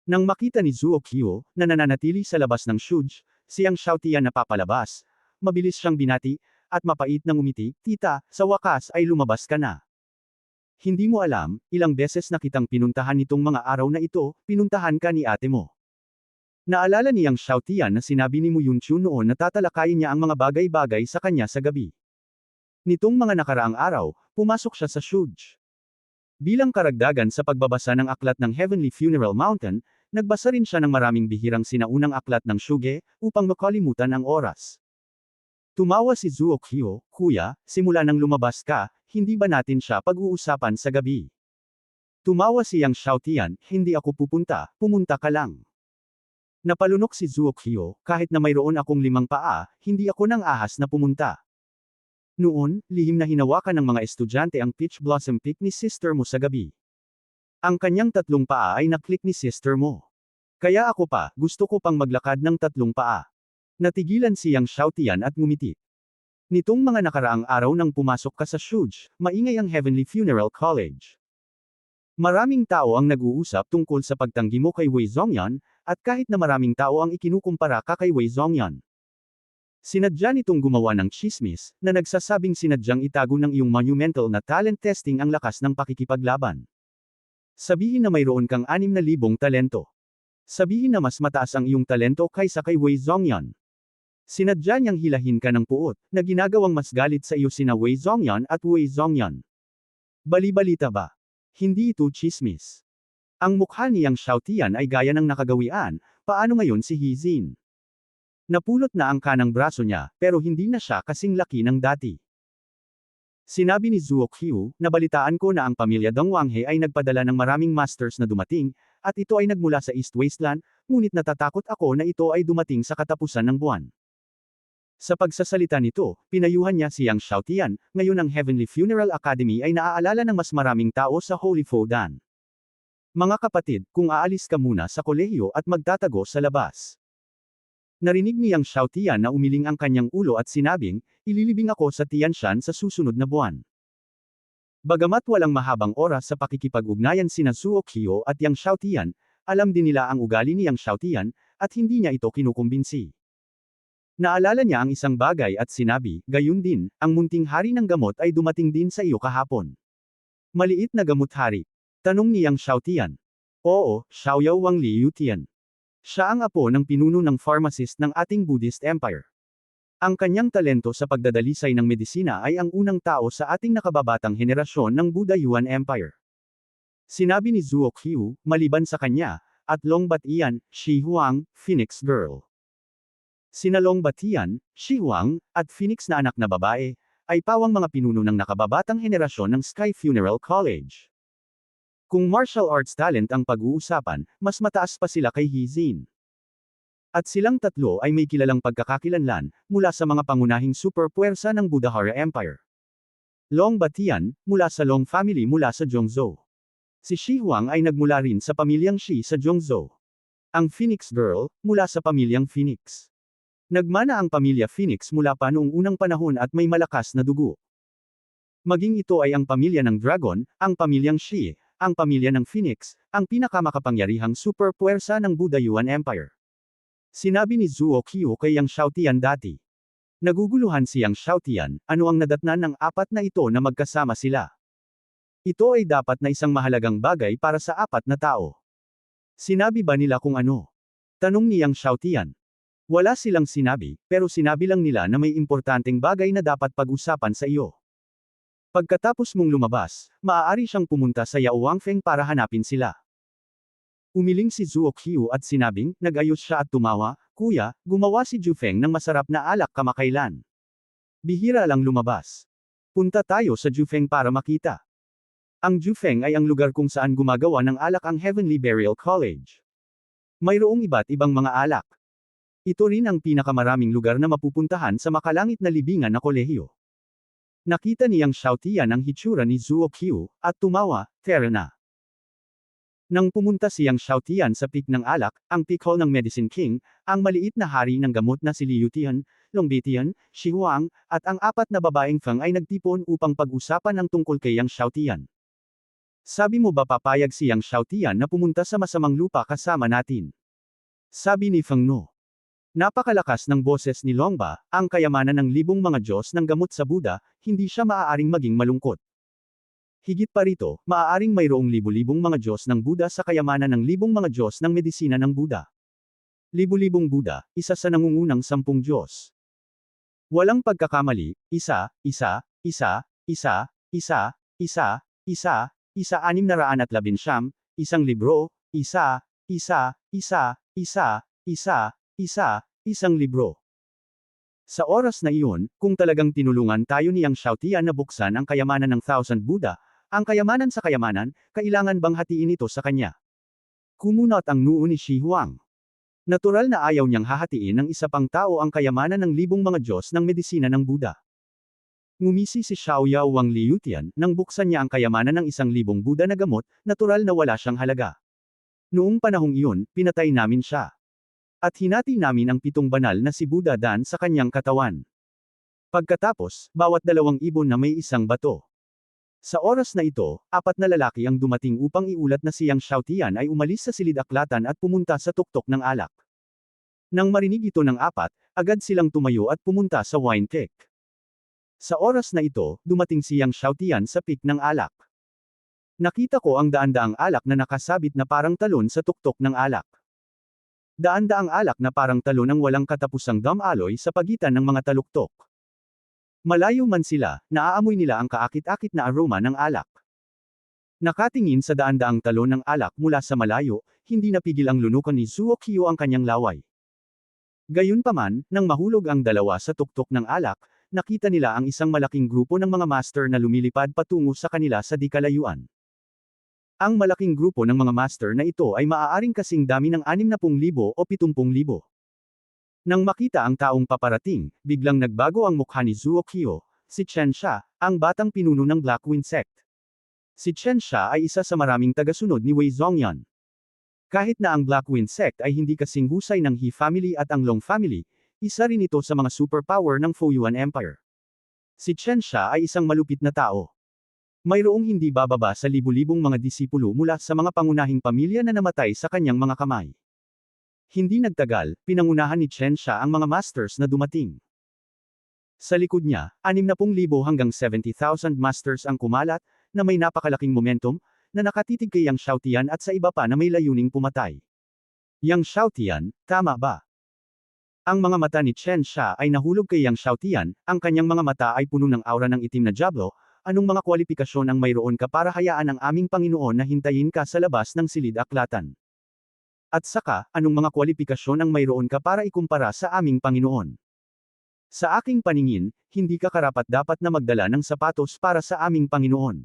Nang makita ni Zuo Qiu, na nananatili sa labas ng Shuge, si Yang Xiaotian na papalabas, mabilis siyang binati, at mapait na ngumiti, tita, sa wakas ay lumabas ka na. Hindi mo alam, ilang beses na kitang pinuntahan nitong mga araw na ito, pinuntahan ka ni ate mo. Naalala niyang Xiaotian na sinabi ni Mu Yunchu noon na tatalakayin niya ang mga bagay-bagay sa kanya sa gabi. Nitong mga nakaraang araw, pumasok siya sa Shuj. Bilang karagdagan sa pagbabasa ng aklat ng Heavenly Funeral Mountain, nagbasa rin siya ng maraming bihirang sinaunang aklat ng Shuge, upang makalimutan ang oras. Tumawa si Zuo Kyo, kuya, simula nang lumabas ka, hindi ba natin siya pag-uusapan sa gabi? Tumawa si Yang Xiaotian, hindi ako pumunta ka lang. Napalunok si Zuo Kyo, kahit na mayroon akong 5 paa, hindi ako nang ahas na pumunta. Noon, lihim na hinawakan ng mga estudyante ang Peach Blossom Peak ni sister mo sa gabi. Ang kanyang 3 paa ay naklik ni sister mo. Kaya ako pa, gusto ko pang maglakad ng 3 paa. Natigilan si Yang Xiaotian at ngumiti. Nitong mga nakaraang araw nang pumasok ka sa Shuj, maingay ang Heavenly Funeral College. Maraming tao ang nag-uusap tungkol sa pagtanggi mo kay Wei Zhongyan, at kahit na maraming tao ang ikinukumpara ka kay Wei Zhongyan. Sinadya nitong gumawa ng chismis, na nagsasabing sinadyang itago ng iyong monumental na talent testing ang lakas ng pakikipaglaban. Sabihin na mayroon kang 6,000 talento. Sabihin na mas mataas ang iyong talento kaysa kay Wei Zhongyan. Sinadya niyang hilahin ka ng puot, na ginagawang mas galit sa iyo sina Wei Zhongyan at Wei Zhongyan. Bali-balita ba? Hindi ito chismis. Ang mukha ni Yang Xiaotian ay gaya ng nakagawian, paano ngayon si He Jin? Napulot na ang kanang braso niya, pero hindi na siya kasing laki ng dati. Sinabi ni Zuo Kyo, nabalitaan ko na ang pamilya Dong Wanghe ay nagpadala ng maraming masters na dumating, at ito ay nagmula sa East Wasteland, ngunit natatakot ako na ito ay dumating sa katapusan ng buwan. Sa pagsasalita nito, pinayuhan niya si Yang Xiaotian, ngayon ang Heavenly Funeral Academy ay naaalala ng mas maraming tao sa Holy Fodan. Mga kapatid, kung aalis ka muna sa kolehiyo at magtatago sa labas. Narinig ni Yang Xiaotian na umiling ang kanyang ulo at sinabing, ililibing ako sa Tianshan sa susunod na buwan. Bagamat walang mahabang oras sa pakikipag-ugnayan sina Zuo Kyo at Yang Xiaotian, alam din nila ang ugali ni Yang Xiaotian, at hindi niya ito kinukumbinsi. Naalala niya ang isang bagay at sinabi, gayon din, ang munting hari ng gamot ay dumating din sa iyo kahapon. Maliit na gamot hari. Tanong ni Yang Xiaotian. Oo, Xiaoyao Wang Liutian. Siya ang apo ng pinuno ng pharmacist ng ating Buddhist Empire. Ang kanyang talento sa pagdadalisay ng medisina ay ang unang tao sa ating nakababatang henerasyon ng Buddha Yuan Empire. Sinabi ni Zuo Kyo, maliban sa kanya, at Long Batian, Shi Huang, Phoenix Girl. Sina Long Batian, Shi Huang, at Phoenix na anak na babae, ay pawang mga pinuno ng nakababatang henerasyon ng Sky Funeral College. Kung martial arts talent ang pag-uusapan, mas mataas pa sila kay He Jin. At silang tatlo ay may kilalang pagkakakilanlan, mula sa mga pangunahing superpuwersa ng Buddhahara Empire. Long Batian, mula sa Long family mula sa Zhongzhou. Si Shi Huang ay nagmula rin sa pamilyang Shi sa Zhongzhou. Ang Phoenix Girl, mula sa pamilyang Phoenix. Nagmana ang pamilya Phoenix mula pa noong unang panahon at may malakas na dugo. Maging ito ay ang pamilya ng Dragon, ang pamilyang Shi, ang pamilya ng Phoenix, ang pinakamakapangyarihang superpuwersa ng Buddha Yuan Empire. Sinabi ni Zuo Kyo kay Yang Xiaotian dati. Naguguluhan si Yang Xiaotian, ano ang nadatnan ng 4 na ito na magkasama sila. Ito ay dapat na isang mahalagang bagay para sa 4 na tao. Sinabi ba nila kung ano? Tanong ni Yang Xiaotian. Wala silang sinabi, pero sinabi lang nila na may importanteng bagay na dapat pag-usapan sa iyo. Pagkatapos mong lumabas, maaari siyang pumunta sa Yao Wangfeng para hanapin sila. Umiling si Zuo Kyo at sinabing, nag-ayos siya at tumawa, kuya, gumawa si Jufeng ng masarap na alak kamakailan. Bihira lang lumabas. Punta tayo sa Jufeng para makita. Ang Jufeng ay ang lugar kung saan gumagawa ng alak ang Heavenly Burial College. Mayroong iba't ibang mga alak. Ito rin ang pinakamaraming lugar na mapupuntahan sa makalangit na libingan na kolehiyo. Nakita ni Yang Xiaotian ang hitsura ni Zuo Kyo, at tumawa, tara na. Nang pumunta si Yang Xiaotian sa peak ng alak, ang peak hall ng Medicine King, ang maliit na hari ng gamot na si Liu Tian, Long Batian, Shi Huang, at ang 4 na babaeng Feng ay nagtipon upang pag-usapan ang tungkol kay Yang Xiaotian. Sabi mo ba papayag si Yang Xiaotian na pumunta sa masamang lupa kasama natin? Sabi ni Feng no. Napakalakas ng boses ni Longba, ang kayamanan ng libong mga Diyos ng gamot sa Buddha, hindi siya maaaring maging malungkot. Higit pa rito, maaaring mayroong libu-libong mga Diyos ng Buddha sa kayamanan ng libong mga Diyos ng medisina ng Buddha. Libu-libong Buddha, isa sa nangungunang 10 Diyos. Walang pagkakamali, isa, 619, isang libro, isang libro. Sa oras na iyon, kung talagang tinulungan tayo ni Yang Xiaotian na buksan ang kayamanan ng 1000 Buddha, ang kayamanan sa kayamanan, kailangan bang hatiin ito sa kanya? Kumunot ang noo ni Shi Huang. Natural na ayaw niyang hahatiin ng isa pang tao ang kayamanan ng libong mga Diyos ng medisina ng Buddha. Ngumisi si Xiaoyao Wang Liutian, nang buksan niya ang kayamanan ng 1,000 Buddha na gamot, natural na wala siyang halaga. Noong panahong iyon, pinatay namin siya. At hinati namin ang 7 banal na si Buddha Dan sa kanyang katawan. Pagkatapos, bawat 2 ibon na may isang bato. Sa oras na ito, 4 na lalaki ang dumating upang iulat na si Yang Xiaotian ay umalis sa silid-aklatan at pumunta sa tuktok ng alak. Nang marinig ito ng 4, agad silang tumayo at pumunta sa wine cake. Sa oras na ito, dumating si Yang Xiaotian sa peak ng alak. Nakita ko ang daan-daang alak na nakasabit na parang talon sa tuktok ng alak. Daan-daang alak na parang talon ang walang katapusang dam-aloy sa pagitan ng mga taluktok. Malayo man sila, naaamoy nila ang kaakit-akit na aroma ng alak. Nakatingin sa daan-daang talon ng alak mula sa malayo, hindi napigil ang lunukan ni Zuo Qiu ang kanyang laway. Gayunpaman, nang mahulog ang dalawa sa tuktok ng alak, nakita nila ang isang malaking grupo ng mga master na lumilipad patungo sa kanila sa di kalayuan. Ang malaking grupo ng mga master na ito ay maaaring kasing dami ng 60,000 o 70,000. Nang makita ang taong paparating, biglang nagbago ang mukha ni Zuo Qiu, si Chen Xia, ang batang pinuno ng Black Wind Sect. Si Chen Xia ay isa sa maraming tagasunod ni Wei Zhongyan. Kahit na ang Black Wind Sect ay hindi kasing husay ng He family at ang Long family, isa rin ito sa mga superpower ng Foyuan Empire. Si Chen Xia ay isang malupit na tao. Mayroong hindi bababa sa libu-libong mga disipulo mula sa mga pangunahing pamilya na namatay sa kanyang mga kamay. Hindi nagtagal, pinangunahan ni Chen Xia ang mga masters na dumating. Sa likod niya, 60,000 hanggang 70,000 masters ang kumalat, na may napakalaking momentum, na nakatitig kay Yang Xiaotian at sa iba pa na may layuning pumatay. Yang Xiaotian, tama ba? Ang mga mata ni Chen Xia ay nahulog kay Yang Xiaotian, ang kanyang mga mata ay puno ng aura ng itim na diablo. Anong mga kwalifikasyon ang mayroon ka para hayaan ang aming Panginoon na hintayin ka sa labas ng silid-aklatan? At saka, anong mga kwalifikasyon ang mayroon ka para ikumpara sa aming Panginoon? Sa aking paningin, hindi ka karapat-dapat na magdala ng sapatos para sa aming Panginoon.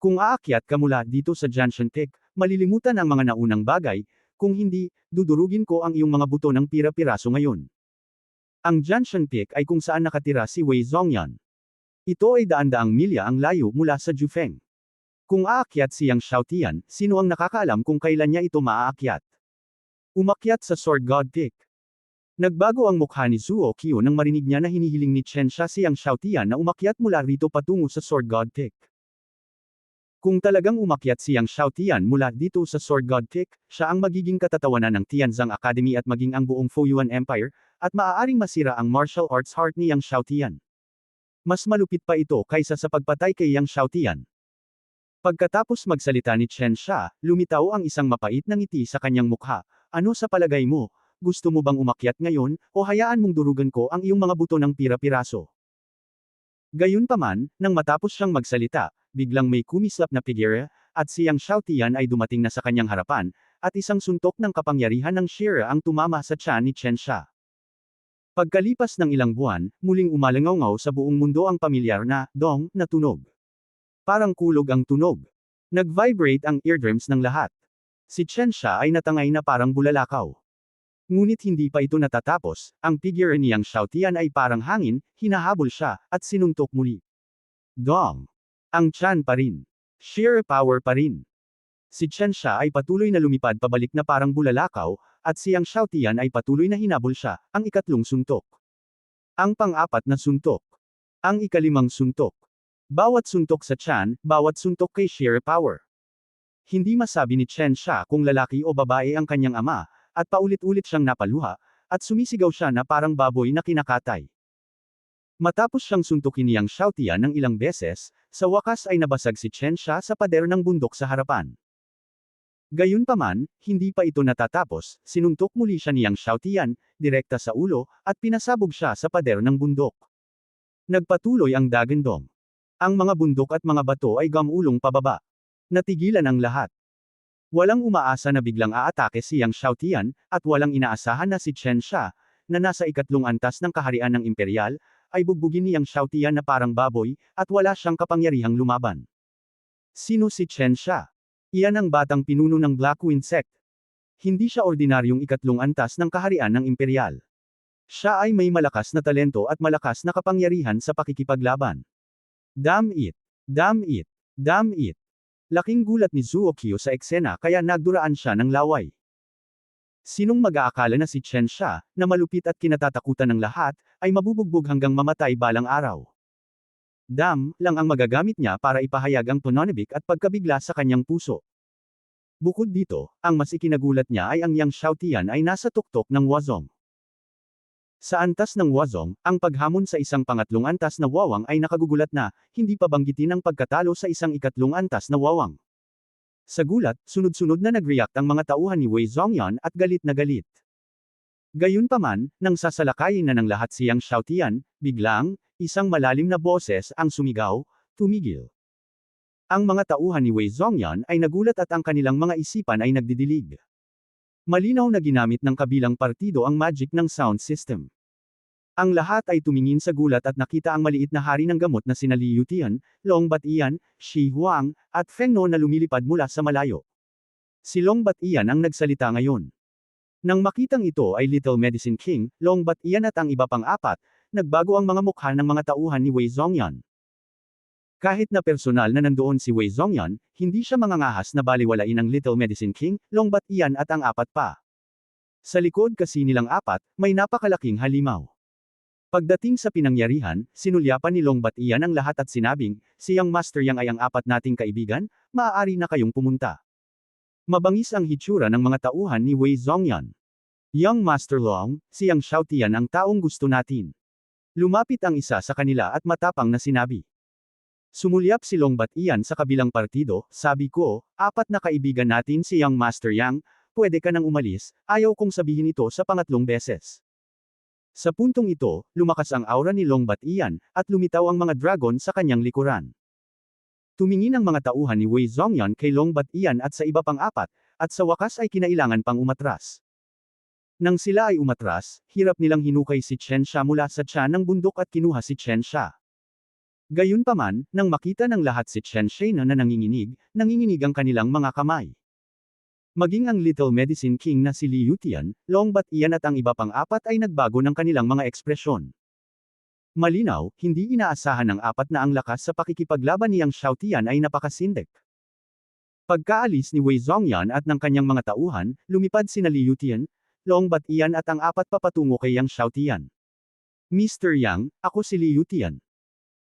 Kung aakyat ka mula dito sa Junction Peak, malilimutan ang mga naunang bagay, kung hindi, dudurugin ko ang iyong mga buto ng pira-piraso ngayon. Ang Junction Peak ay kung saan nakatira si Wei Zhongyan. Ito ay daan-daang milya ang layo mula sa Jufeng. Kung aakyat si Yang Xiaotian, sino ang nakakaalam kung kailan niya ito maaakyat? Umakyat sa Sword God Peak. Nagbago ang mukha ni Zuo Qiu nang marinig niya na hinihiling ni Chen Xia si Yang Xiaotian na umakyat mula rito patungo sa Sword God Peak. Kung talagang umakyat si Yang Xiaotian mula dito sa Sword God Peak, siya ang magiging katatawanan ng Tianzang Academy at maging ang buong Foyuan Empire, at maaaring masira ang martial arts heart ni Yang Xiaotian. Mas malupit pa ito kaysa sa pagpatay kay Yang Xiaotian. Pagkatapos magsalita ni Chen Xia, lumitaw ang isang mapait na ngiti sa kanyang mukha. Ano sa palagay mo? Gusto mo bang umakyat ngayon, o hayaan mong durugan ko ang iyong mga buto ng pira-piraso? Gayunpaman, nang matapos siyang magsalita, biglang may kumislap na figure, at si Yang Xiaotian ay dumating na sa kanyang harapan, at isang suntok ng kapangyarihan ng Shira ang tumama sa tiyan ni Chen Xia. Pagkalipas ng ilang buwan, muling umalangaw sa buong mundo ang pamilyar na dong na tunog. Parang kulog ang tunog. Nag-vibrate ang eardrums ng lahat. Si Chen Xia ay natangay na parang bulalakaw. Ngunit hindi pa ito natatapos, ang figure ni Yang Xiaotian ay parang hangin, hinahabol siya, at sinuntok muli. Dong! Ang tiyan pa rin. Sheer power pa rin. Si Chen Xia ay patuloy na lumipad pabalik na parang bulalakaw, at si Yang Xiaotian ay patuloy na hinabol siya, ang ikatlong suntok. Ang pang-apat na suntok. Ang ikalimang suntok. Bawat suntok sa tiyan, bawat suntok kay sheer power. Hindi masabi ni Chen Xia kung lalaki o babae ang kanyang ama, at paulit-ulit siyang napaluha, at sumisigaw siya na parang baboy na kinakatay. Matapos siyang suntukin niyang Xiaotian ng ilang beses, sa wakas ay nabasag si Chen Xia sa pader ng bundok sa harapan. Gayunpaman, hindi pa ito natatapos, sinuntok muli siya niyang Xiaotian, direkta sa ulo, at pinasabog siya sa pader ng bundok. Nagpatuloy ang dagandong. Ang mga bundok at mga bato ay gamulong pababa. Natigilan ang lahat. Walang umaasa na biglang aatake si Yang Xiaotian, at walang inaasahan na si Chen Xia, na nasa ikatlong antas ng kaharian ng imperial, ay bugbugin ni Yang Xiaotian na parang baboy, at wala siyang kapangyarihang lumaban. Sino si Chen Xia? Iyan ang batang pinuno ng Black Wind Sect. Hindi siya ordinaryong ikatlong antas ng kaharian ng imperial. Siya ay may malakas na talento at malakas na kapangyarihan sa pakikipaglaban. Damn it! Damn it! Damn it! Laking gulat ni Zuokyo sa eksena kaya nagduraan siya ng laway. Sinong mag-aakala na si Chen Xia, na malupit at kinatatakutan ng lahat, ay mabubugbog hanggang mamatay balang araw. Dam lang ang magagamit niya para ipahayag ang pananabik at pagkabigla sa kanyang puso. Bukod dito, ang mas ikinagulat niya ay ang Yang Xiaotian ay nasa tuktok ng Wazong. Sa antas ng Wazong, ang paghamon sa isang pangatlong antas na wawang ay nakagugulat na, hindi pa banggitin ang pagkatalo sa isang ikatlong antas na wawang. Sa gulat, sunod-sunod na nag-react ang mga tauhan ni Wei Zhongyan at galit na galit. Gayunpaman, nang sasalakayin na ng lahat si Yang Xiaotian, biglang, isang malalim na boses ang sumigaw, tumigil. Ang mga tauhan ni Wei Zhongyan ay nagulat at ang kanilang mga isipan ay nagdidilig. Malinaw na ginamit ng kabilang partido ang magic ng sound system. Ang lahat ay tumingin sa gulat at nakita ang maliit na hari ng gamot na sina Liu Tian, Long Batian, Shi Huang, at Feng No na lumilipad mula sa malayo. Si Long Batian ang nagsalita ngayon. Nang makitang ito ay Little Medicine King, Long Batian at ang iba pang apat, nagbago ang mga mukha ng mga tauhan ni Wei Zhongyan. Kahit na personal na nandoon si Wei Zhongyan, hindi siya mangangahas na baliwalain ang Little Medicine King, Long Batian at ang apat pa. Sa likod kasi nilang apat, may napakalaking halimaw. Pagdating sa pinangyarihan, sinulyapan ni Long Batian ang lahat at sinabing, si Yang Master Yang ay ang apat nating kaibigan, maaari na kayong pumunta. Mabangis ang hitsura ng mga tauhan ni Wei Zhongyan. Young Master Long, si Yang Xiaotian ang taong gusto natin. Lumapit ang isa sa kanila at matapang na sinabi. Sumulyap si Long Batian sa kabilang partido, sabi ko, apat na kaibigan natin si Young Master Yang, pwede ka nang umalis, ayaw kong sabihin ito sa pangatlong beses. Sa puntong ito, lumakas ang aura ni Long Batian, at lumitaw ang mga dragon sa kanyang likuran. Tumingin ang mga tauhan ni Wei Zhongyan kay Long Batian at sa iba pang apat, at sa wakas ay kinailangan pang umatras. Nang sila ay umatras, hirap nilang hinukay si Chen Xia mula sa tiyan ng bundok at kinuha si Chen Xia. Gayunpaman, nang makita ng lahat si Chen Xia na nanginginig ang kanilang mga kamay. Maging ang Little Medicine King na si Liu Tian, Long Batian at ang iba pang apat ay nagbago ng kanilang mga ekspresyon. Malinaw, hindi inaasahan ng apat na ang lakas sa pakikipaglaban ni Yang Xiaotian ay napakasindik. Pagkaalis ni Wei Zhongyan at ng kanyang mga tauhan, lumipad sina Liu Tian, Long Batian at ang apat papatungo kay Yang Xiaotian. Mr. Yang, ako si Liu Tian.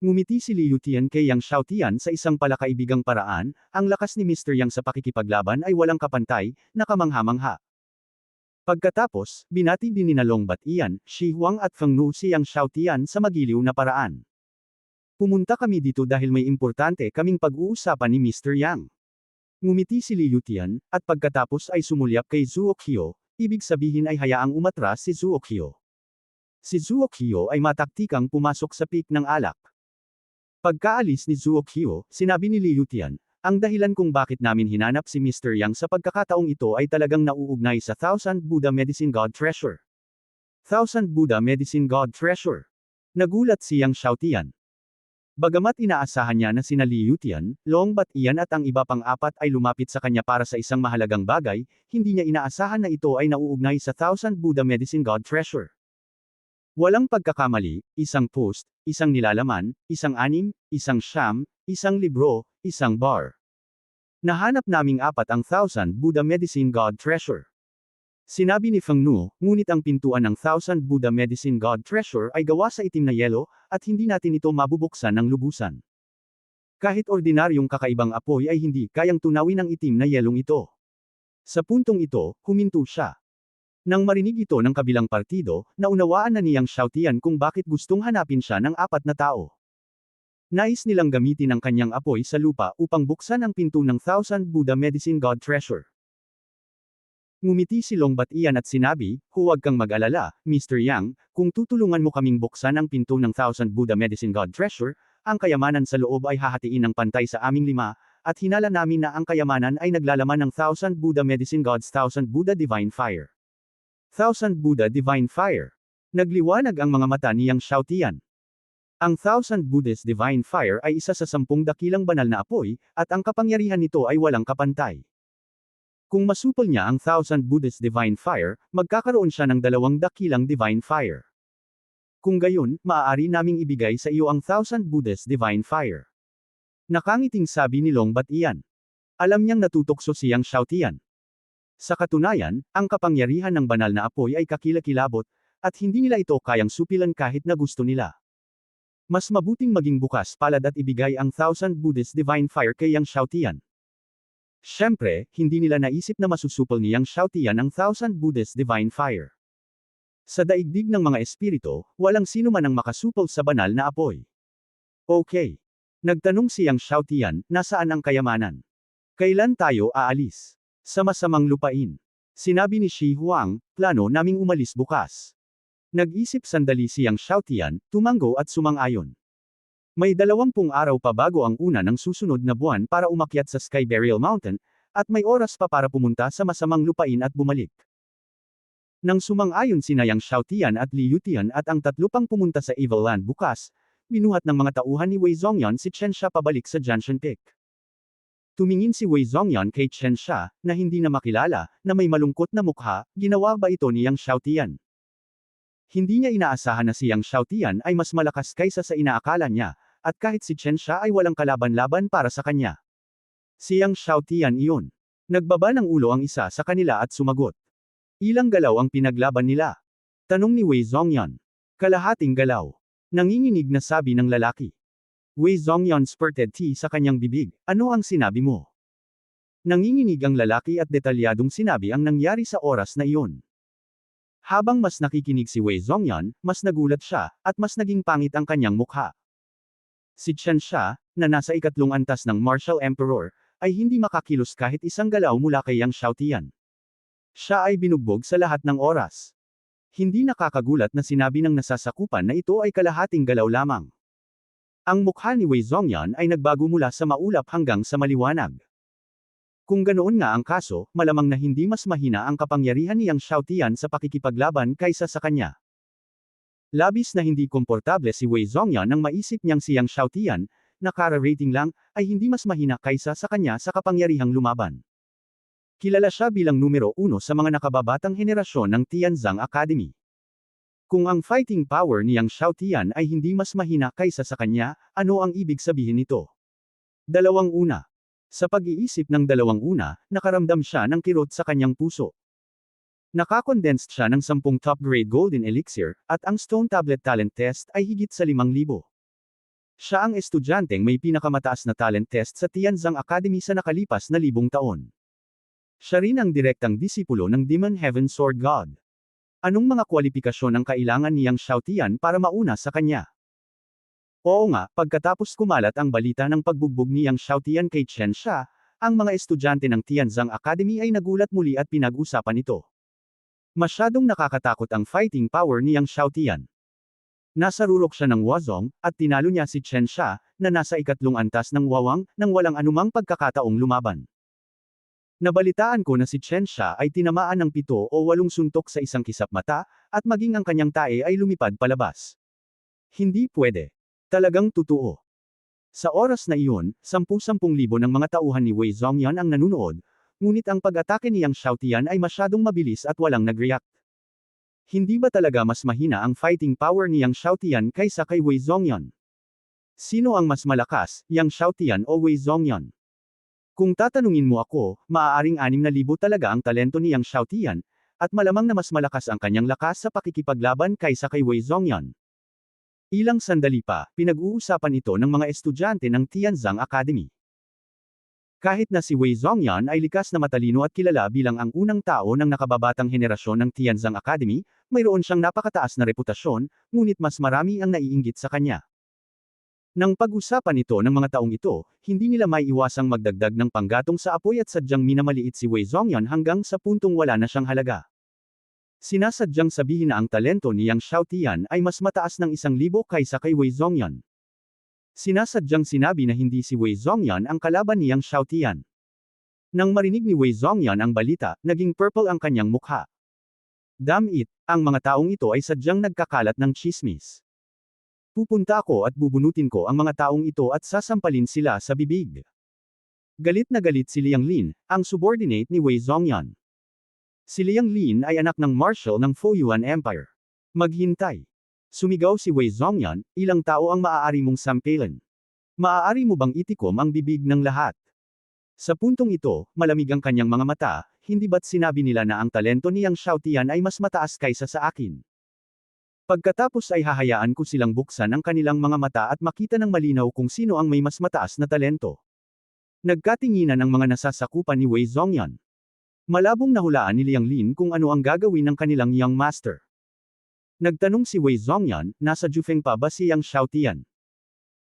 Ngumiti si Liu Tian kay Yang Xiaotian sa isang palakaibigang paraan, ang lakas ni Mr. Yang sa pakikipaglaban ay walang kapantay, nakamangha-mangha. Pagkatapos, binati din ni Long Batian, Shi Huang at Feng Nu si Yang Xiaotian sa magiliw na paraan. Pumunta kami dito dahil may importante kaming pag-uusapan ni Mr. Yang. Ngumiti si Liu Tian, at pagkatapos ay sumulyap kay Zuokyo, ibig sabihin ay hayaang umatras si Zuokyo. Si Zuokyo ay mataktikang pumasok sa peak ng alak. Pagkaalis ni Zuokyo, sinabi ni Liu Tian, ang dahilan kung bakit namin hinanap si Mr. Yang sa pagkakataong ito ay talagang nauugnay sa Thousand Buddha Medicine God Treasure. Thousand Buddha Medicine God Treasure. Nagulat si Yang Xiaotian. Bagamat inaasahan niya na sina Liu Tian, Long Batian at ang iba pang apat ay lumapit sa kanya para sa isang mahalagang bagay, hindi niya inaasahan na ito ay nauugnay sa Thousand Buddha Medicine God Treasure. Walang pagkakamali, isang post, isang nilalaman, isang anim, isang siyam, isang libro, isang bar. Nahanap naming apat ang Thousand Buddha Medicine God Treasure. Sinabi ni Feng Nu, ngunit ang pintuan ng Thousand Buddha Medicine God Treasure ay gawa sa itim na yelo, at hindi natin ito mabubuksan ng lubusan. Kahit ordinaryong kakaibang apoy ay hindi kayang tunawin ang itim na yelong ito. Sa puntong ito, huminto siya. Nang marinig ito ng kabilang partido, naunawaan na niyang Xiaotian kung bakit gustong hanapin siya ng apat na tao. Nais nilang gamitin ang kanyang apoy sa lupa upang buksan ang pinto ng Thousand Buddha Medicine God Treasure. Ngumiti si Longbatian at sinabi, "Huwag kang mag-alala, Mr. Yang, kung tutulungan mo kaming buksan ang pinto ng Thousand Buddha Medicine God Treasure, ang kayamanan sa loob ay hahatiin ng pantay sa aming lima, at hinala namin na ang kayamanan ay naglalaman ng Thousand Buddha Medicine God's Thousand Buddha Divine Fire." Thousand Buddha Divine Fire. Nagliwanag ang mga mata niyang Xiaotian. Ang Thousand Buddha's Divine Fire ay isa sa 10 dakilang banal na apoy, at ang kapangyarihan nito ay walang kapantay. Kung masupol niya ang Thousand Buddha's Divine Fire, magkakaroon siya ng 2 dakilang Divine Fire. Kung gayon, maaari naming ibigay sa iyo ang Thousand Buddha's Divine Fire. Nakangiting sabi ni Longbatian. Alam niyang natutokso siyang Xiaotian. Sa katunayan, ang kapangyarihan ng banal na apoy ay kakilakilabot, at hindi nila ito kayang supilan kahit na gusto nila. Mas mabuting maging bukas palad at ibigay ang Thousand Buddha's Divine Fire kay Yang Xiaotian. Siyempre, hindi nila naisip na masusupol ni Yang Xiaotian ang Thousand Buddha's Divine Fire. Sa daigdig ng mga espiritu, walang sino man ang makasupol sa banal na apoy. Okay. Nagtanong si Yang Xiaotian, nasaan ang kayamanan? Kailan tayo aalis? Sa masamang lupain. Sinabi ni Shi Huang, plano naming umalis bukas. Nag-isip sandali si Yang Xiaotian, tumango at sumang-ayon. May 20 araw pa bago ang una ng susunod na buwan para umakyat sa Sky Burial Mountain, at may oras pa para pumunta sa masamang lupain at bumalik. Nang sumang-ayon sina Yang Xiaotian at Li Yutian at ang 3 pang pumunta sa Evil Land bukas, binuhat ng mga tauhan ni Wei Zhongyan si Chen Xia pabalik sa Jianshan Peak. Tumingin si Wei Zhongyan kay Chen Xia, na hindi na makilala, na may malungkot na mukha, ginawa ba ito ni Yang Xiaotian? Hindi niya inaasahan na si Yang Xiaotian ay mas malakas kaysa sa inaakala niya, at kahit si Chen Xia ay walang kalaban-laban para sa kanya. Si Yang Xiaotian iyon. Nagbaba ng ulo ang isa sa kanila at sumagot. Ilang galaw ang pinaglaban nila? Tanong ni Wei Zhongyan. Kalahating galaw. Nanginginig na sabi ng lalaki. Wei Zhongyan spurted tea sa kanyang bibig, ano ang sinabi mo? Nanginginig ang lalaki at detalyadong sinabi ang nangyari sa oras na iyon. Habang mas nakikinig si Wei Zhongyan, mas nagulat siya, at mas naging pangit ang kanyang mukha. Si Chen Xia, na nasa 3 antas ng Martial Emperor, ay hindi makakilos kahit isang galaw mula kay Yang Xiaotian. Siya ay binugbog sa lahat ng oras. Hindi nakakagulat na sinabi ng nasasakupan na ito ay kalahating galaw lamang. Ang mukha ni Wei Zhongyan ay nagbago mula sa maulap hanggang sa maliwanag. Kung ganoon nga ang kaso, malamang na hindi mas mahina ang kapangyarihan ni Yang Xiaotian sa pakikipaglaban kaysa sa kanya. Labis na hindi komportable si Wei Zhongyan nang maisip niyang si Yang Xiaotian, na kara-rating lang, ay hindi mas mahina kaysa sa kanya sa kapangyarihang lumaban. Kilala siya bilang numero 1 sa mga nakababatang henerasyon ng Tianzang Academy. Kung ang fighting power ni Yang Xiaotian ay hindi mas mahina kaysa sa kanya, ano ang ibig sabihin nito? 2 una. Sa pag-iisip ng 2 una, nakaramdam siya ng kirot sa kanyang puso. Nakakondensed siya ng 10 top-grade golden elixir, at ang Stone Tablet Talent Test ay higit sa 5,000. Siya ang estudyanteng may pinakamataas na talent test sa Tianzang Academy sa nakalipas na 1,000 taon. Siya rin ang direktang disipulo ng Demon Heaven Sword God. Anong mga kwalipikasyon ang kailangan ni Yang Xiaotian para mauna sa kanya? Oo nga, pagkatapos kumalat ang balita ng pagbugbog ni Yang Xiaotian kay Chen Xia, ang mga estudyante ng Tianzang Academy ay nagulat muli at pinag-usapan ito. Masyadong nakakatakot ang fighting power ni Yang Xiaotian. Nasa rurok siya ng Wazong, at tinalo niya si Chen Xia, na nasa 3 antas ng Wawang, nang walang anumang pagkakataong lumaban. Nabalitaan ko na si Chen Xia ay tinamaan ng 7 o 8 suntok sa isang kisap mata, at maging ang kanyang tae ay lumipad palabas. Hindi pwede. Talagang totoo. Sa oras na iyon, 10,000 ng mga tauhan ni Wei Zhongyan ang nanunood, ngunit ang pag-atake ni Yang Xiaotian ay masyadong mabilis at walang nag-react. Hindi ba talaga mas mahina ang fighting power ni Yang Xiaotian kaysa kay Wei Zhongyan? Sino ang mas malakas, Yang Xiaotian o Wei Zhongyan? Kung tatanungin mo ako, maaaring 6,000 talaga ang talento ni Yang Xiaotian, at malamang na mas malakas ang kanyang lakas sa pakikipaglaban kaysa kay Wei Zhongyan. Ilang sandali pa, pinag-uusapan ito ng mga estudyante ng Tianzang Academy. Kahit na si Wei Zhongyan ay likas na matalino at kilala bilang ang unang tao ng nakababatang henerasyon ng Tianzang Academy, mayroon siyang napakataas na reputasyon, ngunit mas marami ang naiinggit sa kanya. Nang pag-usapan ito ng mga taong ito, hindi nila maiiwasang magdagdag ng panggatong sa apoy at sadyang minamaliit si Wei Zhongyan hanggang sa puntong wala na siyang halaga. Sinasadyang sabihin na ang talento ni Yang Xiaotian ay mas mataas ng 1,000 kaysa kay Wei Zhongyan. Sinasadyang sinabi na hindi si Wei Zhongyan ang kalaban ni Yang Xiaotian. Nang marinig ni Wei Zhongyan ang balita, naging purple ang kanyang mukha. Damn it, ang mga taong ito ay sadyang nagkakalat ng tsismis. Pupunta ako at bubunutin ko ang mga taong ito at sasampalin sila sa bibig. Galit na galit si Liang Lin, ang subordinate ni Wei Zhongyan. Si Liang Lin ay anak ng marshal ng Foyuan Empire. Maghintay. Sumigaw si Wei Zhongyan, ilang tao ang maaari mong sampilin. Maaari mo bang itikom ang bibig ng lahat? Sa puntong ito, malamig ang kanyang mga mata, hindi ba't sinabi nila na ang talento ni Yang Xiaotian ay mas mataas kaysa sa akin? Pagkatapos ay hahayaan ko silang buksan ang kanilang mga mata at makita ng malinaw kung sino ang may mas mataas na talento. Nagkatinginan ang mga nasasakupan ni Wei Zhongyan. Malabong nahulaan ni Liang Lin kung ano ang gagawin ng kanilang young master. Nagtanong si Wei Zhongyan, nasa Jufeng pa ba si Yang Xiaotian?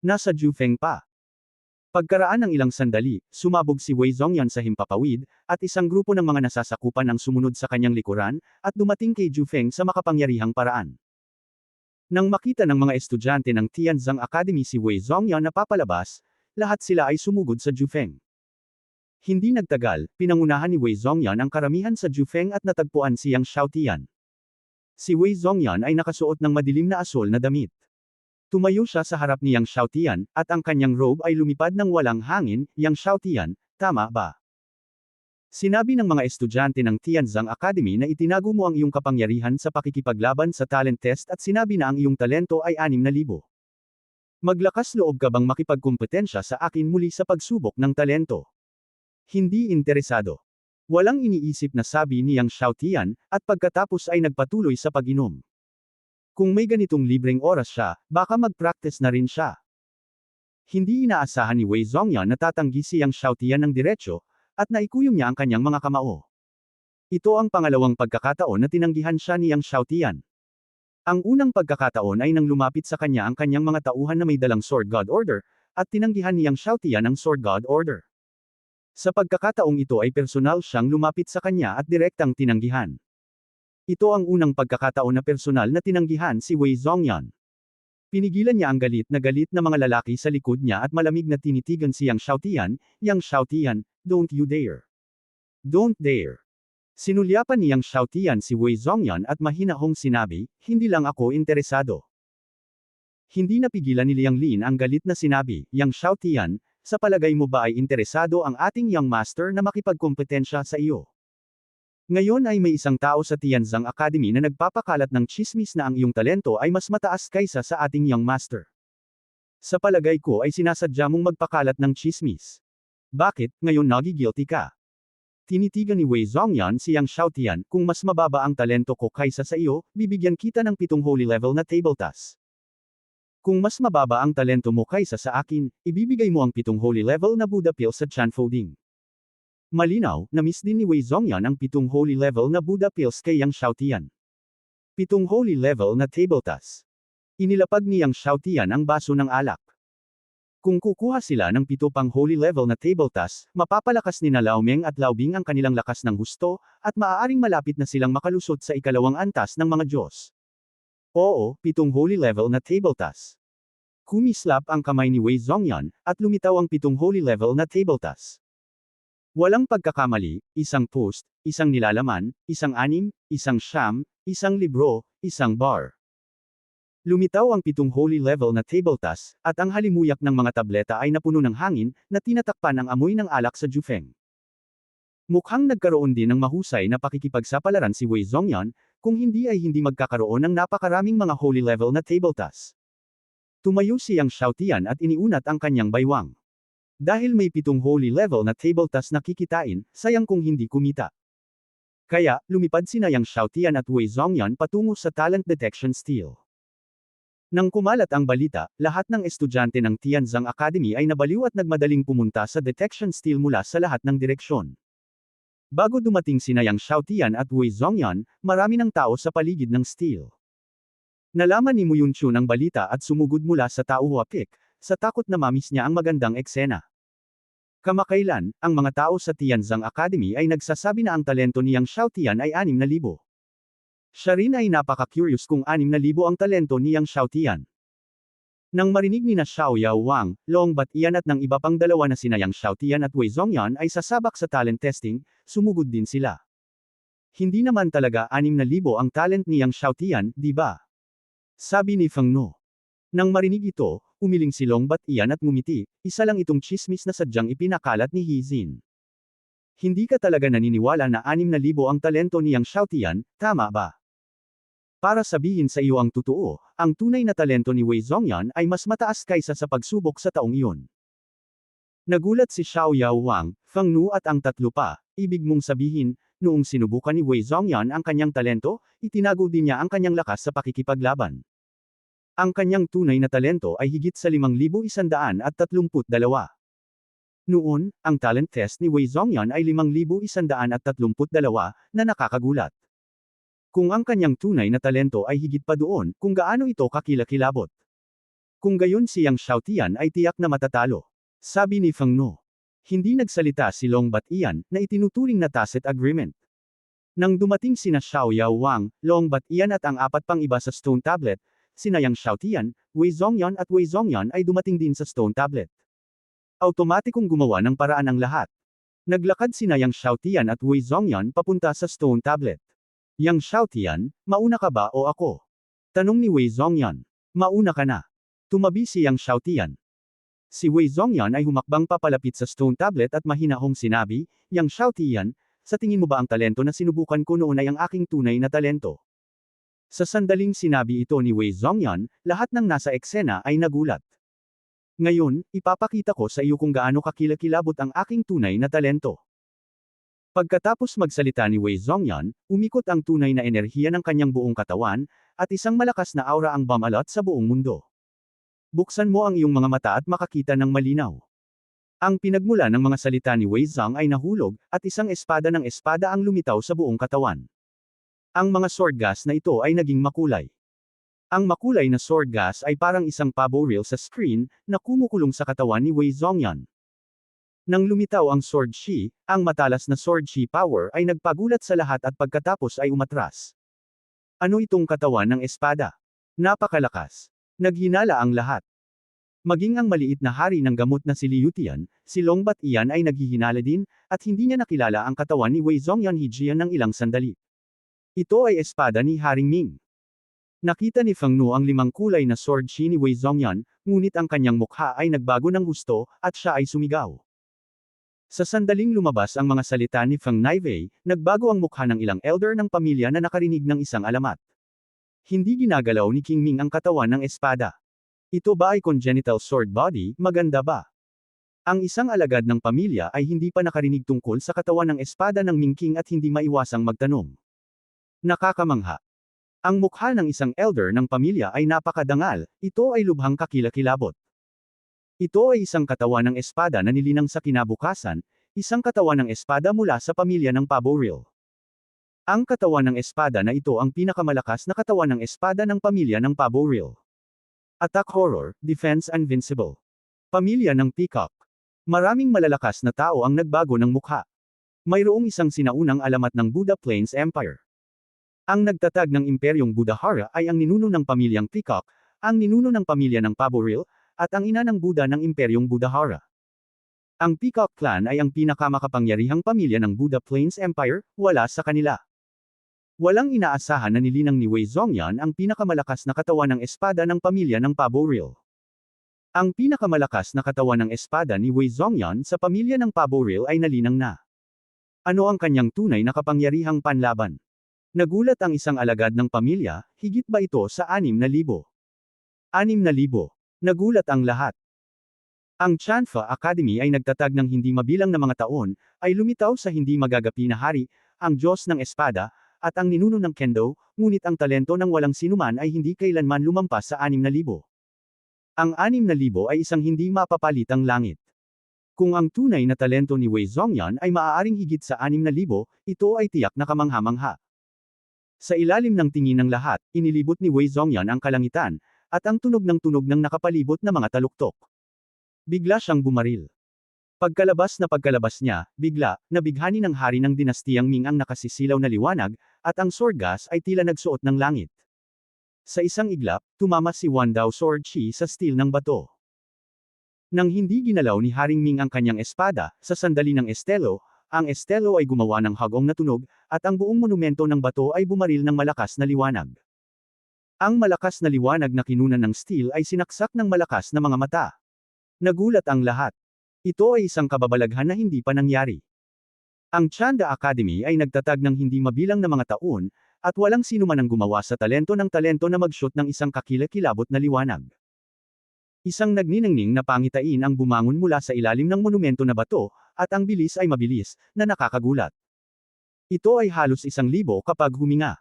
Nasa Jufeng pa. Pagkaraan ng ilang sandali, sumabog si Wei Zhongyan sa himpapawid, at isang grupo ng mga nasasakupan ang sumunod sa kanyang likuran, at dumating kay Jufeng sa makapangyarihang paraan. Nang makita ng mga estudyante ng Tianzang Academy si Wei Zhongyan na papalabas, lahat sila ay sumugod sa Jufeng. Hindi nagtagal, pinangunahan ni Wei Zhongyan ang karamihan sa Jufeng at natagpuan si Yang Xiaotian. Si Wei Zhongyan ay nakasuot ng madilim na asol na damit. Tumayo siya sa harap ni Yang Xiaotian, at ang kanyang robe ay lumipad ng walang hangin. Yang Xiaotian, tama ba? Sinabi ng mga estudyante ng Tianzang Academy na itinago mo ang iyong kapangyarihan sa pakikipaglaban sa talent test at sinabi na ang iyong talento ay 6,000. Maglakas loob ka bang makipagkumpetensya sa akin muli sa pagsubok ng talento? Hindi interesado. Walang iniisip na sabi ni Yang Xiaotian, at pagkatapos ay nagpatuloy sa pag-inom. Kung may ganitong libreng oras siya, baka mag-practice na rin siya. Hindi inaasahan ni Wei Zhongyan na tatanggi si Yang Xiaotian ng diretsyo, at naikuyom niya ang kanyang mga kamao. Ito ang pangalawang pagkakataon na tinanggihan siya ni Yang Xiaotian. Ang unang pagkakataon ay nang lumapit sa kanya ang kanyang mga tauhan na may dalang Sword God Order, at tinanggihan ni Yang Xiaotian ang Sword God Order. Sa pagkakataong ito ay personal siyang lumapit sa kanya at direktang tinanggihan. Ito ang unang pagkakataon na personal na tinanggihan si Wei Zhongyan. Pinigilan niya ang galit na mga lalaki sa likod niya at malamig na tinitigan si Yang Xiaotian. Yang Xiaotian, don't you dare. Don't dare. Sinulyapan ni Yang Xiaotian si Wei Zhongyan at mahinahong sinabi, hindi lang ako interesado. Hindi napigilan ni Liang Lin ang galit na sinabi, Yang Xiaotian, sa palagay mo ba ay interesado ang ating young master na makipagkompetensya sa iyo? Ngayon ay may isang tao sa Tianzang Academy na nagpapakalat ng tsismis na ang iyong talento ay mas mataas kaysa sa ating young master. Sa palagay ko ay sinasadya mong magpakalat ng tsismis. Bakit, ngayon nagigilty ka? Tinitigan ni Wei Zhongyan si Yang Xiaotian, kung mas mababa ang talento ko kaysa sa iyo, bibigyan kita ng 7 holy level na table task. Kung mas mababa ang talento mo kaysa sa akin, ibibigay mo ang 7 holy level na Buddha Pill sa Chanfoding. Malinaw, na-miss din ni Wei Zhongyan ang 7 holy level na Buddha Pills kay Yang Xiaotian. 7 holy level na table task. Inilapag ni Yang Xiaotian ang baso ng alak. Kung kukuha sila ng 7 pang holy level na table task, mapapalakas ni na Lao Meng at Lao Bing ang kanilang lakas ng husto, at maaaring malapit na silang makalusot sa ikalawang antas ng mga Diyos. Oo, 7 holy level na table task. Kumislap ang kamay ni Wei Zhongyan, at lumitaw ang 7 holy level na table task. Walang pagkakamali, isang post, isang nilalaman, isang anim, isang siyam, isang libro, isang bar. Lumitaw ang 7 holy level na table task, at ang halimuyak ng mga tableta ay napuno ng hangin, na tinatakpan ang amoy ng alak sa Jufeng. Mukhang nagkaroon din ng mahusay na pakikipagsapalaran si Wei Zhongyan, kung hindi ay hindi magkakaroon ng napakaraming mga holy level na table task. Tumayo si Yang Xiaotian at iniunat ang kanyang baywang. Dahil may 7 holy level na table task na kikitain, sayang kung hindi kumita. Kaya, lumipad sina Yang Xiaotian at Wei Zhongyan patungo sa talent detection steel. Nang kumalat ang balita, lahat ng estudyante ng Tianzang Academy ay nabaliw at nagmadaling pumunta sa detection steel mula sa lahat ng direksyon. Bago dumating sina Yang Xiaotian at Wei Zhongyan, marami ng tao sa paligid ng steel. Nalaman ni Mu Yunchu ang balita at sumugod mula sa Taohua Peak, sa takot na mamis niya ang magandang eksena. Kamakailan, ang mga tao sa Tianzang Academy ay nagsasabi na ang talento ni Yang Xiaotian ay 6,000. Siya rin ay napaka-curious kung 6,000 ang talento ni Yang Xiaotian. Nang marinig ni na Xiao Yao Wang, Long Batian at ng iba pang dalawa na sina Yang Xiaotian at Wei Zhongyan ay sasabak sa talent testing, sumugod din sila. Hindi naman talaga 6,000 ang talent ni Yang Xiaotian, di ba? Sabi ni Feng No. Nang marinig ito, umiling si Long Batian at ngumiti, isa lang itong chismis na sadyang ipinakalat ni He Jin. Hindi ka talaga naniniwala na 6,000 ang talento ni Yang Xiaotian, tama ba? Para sabihin sa iyo ang totoo, ang tunay na talento ni Wei Zhongyan ay mas mataas kaysa sa pagsubok sa taong iyon. Nagulat si Xiao Yao Wang, Feng Nu at ang tatlo pa, ibig mong sabihin, noong sinubukan ni Wei Zhongyan ang kanyang talento, itinago din niya ang kanyang lakas sa pakikipaglaban. Ang kanyang tunay na talento ay higit sa 5,132. Noon, ang talent test ni Wei Zhongyan ay 5,132 na nakakagulat. Kung ang kanyang tunay na talento ay higit pa doon, kung gaano ito kakilakilabot. Kung gayon si Yang Xiaotian ay tiyak na matatalo. Sabi ni Feng No. Hindi nagsalita si Long Batian, na itinuturing na tacit agreement. Nang dumating sina Xiao Yao Wang, Long Batian at ang apat pang iba sa Stone Tablet, sina Yang Xiaotian, Wei Zhongyan at Wei Zhongyan ay dumating din sa Stone Tablet. Automatikong gumawa ng paraan ang lahat. Naglakad sina Yang Xiaotian at Wei Zhongyan papunta sa Stone Tablet. Yang Xiaotian, mauna ka ba o ako? Tanong ni Wei Zhongyan. Mauna ka na. Tumabi si Yang Xiaotian. Si Wei Zhongyan ay humakbang papalapit sa Stone Tablet at mahinahong sinabi, Yang Xiaotian, sa tingin mo ba ang talento na sinubukan ko noon ay ang aking tunay na talento? Sa sandaling sinabi ito ni Wei Zhongyan, lahat ng nasa eksena ay nagulat. Ngayon, ipapakita ko sa iyo kung gaano kakilakilabot ang aking tunay na talento. Pagkatapos magsalita ni Wei Zhongyan, umikot ang tunay na enerhiya ng kanyang buong katawan, at isang malakas na aura ang bumalot sa buong mundo. Buksan mo ang iyong mga mata at makakita ng malinaw. Ang pinagmula ng mga salita ni Wei Zhang ay nahulog, at isang espada ng espada ang lumitaw sa buong katawan. Ang mga sword gas na ito ay naging makulay. Ang makulay na sword gas ay parang isang pabo reel sa screen, na kumukulong sa katawan ni Wei Zhongyan. Nang lumitaw ang Sword Chi, ang matalas na Sword Chi power ay nagpagulat sa lahat at pagkatapos ay umatras. Ano itong katawan ng espada? Napakalakas. Naghinala ang lahat. Maging ang maliit na hari ng gamot na si Liu Tian, si Long Batian ay naghihinala din, at hindi niya nakilala ang katawan ni Wei Zhongyan Hijian ng ilang sandali. Ito ay espada ni Haring Ming. Nakita ni Feng Nu ang 5 kulay na Sword Chi ni Wei Zhongyan, ngunit ang kanyang mukha ay nagbago ng husto, at siya ay sumigaw. Sa sandaling lumabas ang mga salita ni Feng Naivei, nagbago ang mukha ng ilang elder ng pamilya na nakarinig ng isang alamat. Hindi ginagalaw ni King Ming ang katawan ng espada. Ito ba ay congenital sword body, maganda ba? Ang isang alagad ng pamilya ay hindi pa nakarinig tungkol sa katawan ng espada ng Ming King at hindi maiwasang magtanong. Nakakamangha. Ang mukha ng isang elder ng pamilya ay napakadangal, ito ay lubhang kakilakilabot. Ito ay isang katawan ng espada na nilinang sa kinabukasan, isang katawan ng espada mula sa pamilya ng pabo reel. Ang katawan ng espada na ito ang pinakamalakas na katawan ng espada ng pamilya ng pabo reel. Attack Horror, Defense Invincible. Pamilya ng Peacock. Maraming malalakas na tao ang nagbago ng mukha. Mayroong isang sinaunang alamat ng Buddha Plains Empire. Ang nagtatag ng Imperyong Buddhahara ay ang ninuno ng pamilyang Peacock, ang ninuno ng pamilya ng pabo reel, at ang ina ng Buddha ng Imperyong Buddhahara. Ang Peacock clan ay ang pinakamakapangyarihang pamilya ng Buddha Plains Empire, wala sa kanila. Walang inaasahan na nilinang ni Wei Zhongyan ang pinakamalakas na katawan ng espada ng pamilya ng pabo reel. Ang pinakamalakas na katawan ng espada ni Wei Zhongyan sa pamilya ng pabo reel ay nalinang na. Ano ang kanyang tunay na kapangyarihang panlaban? Nagulat ang isang alagad ng pamilya, higit ba ito sa 6,000? 6,000. Nagulat ang lahat. Ang Chanfa Academy ay nagtatag ng hindi mabilang na mga taon, ay lumitaw sa hindi magagapi na hari, ang Diyos ng Espada, at ang ninuno ng Kendo, ngunit ang talento ng walang sinuman ay hindi kailanman lumampas sa 6,000. Ang 6,000 ay isang hindi mapapalitang langit. Kung ang tunay na talento ni Wei Zhongyan ay maaaring higit sa 6,000, ito ay tiyak na kamangha-mangha. Sa ilalim ng tingin ng lahat, inilibot ni Wei Zhongyan ang kalangitan, at ang tunog ng nakapalibot na mga taluktok. Bigla siyang bumaril. Pagkalabas niya, bigla, nabighani ng hari ng dinastiyang Ming ang nakasisilaw na liwanag, at ang sword gas ay tila nagsuot ng langit. Sa isang iglap, tumama si Wan Dao Sword Chi sa steel ng bato. Nang hindi ginalaw ni Haring Ming ang kanyang espada, sa sandali ng estelo, ang estelo ay gumawa ng hagong na tunog, at ang buong monumento ng bato ay bumaril ng malakas na liwanag. Ang malakas na liwanag na kinunan ng steel ay sinaksak ng malakas na mga mata. Nagulat ang lahat. Ito ay isang kababalaghan na hindi pa nangyari. Ang Chanda Academy ay nagtatag ng hindi mabilang na mga taon, at walang sino man ang gumawa sa talento na mag-shoot ng isang kakilakilabot na liwanag. Isang nagniningning na pangitain ang bumangon mula sa ilalim ng monumento na bato, at ang bilis ay mabilis, na nakakagulat. Ito ay halos 1,000 kapag huminga.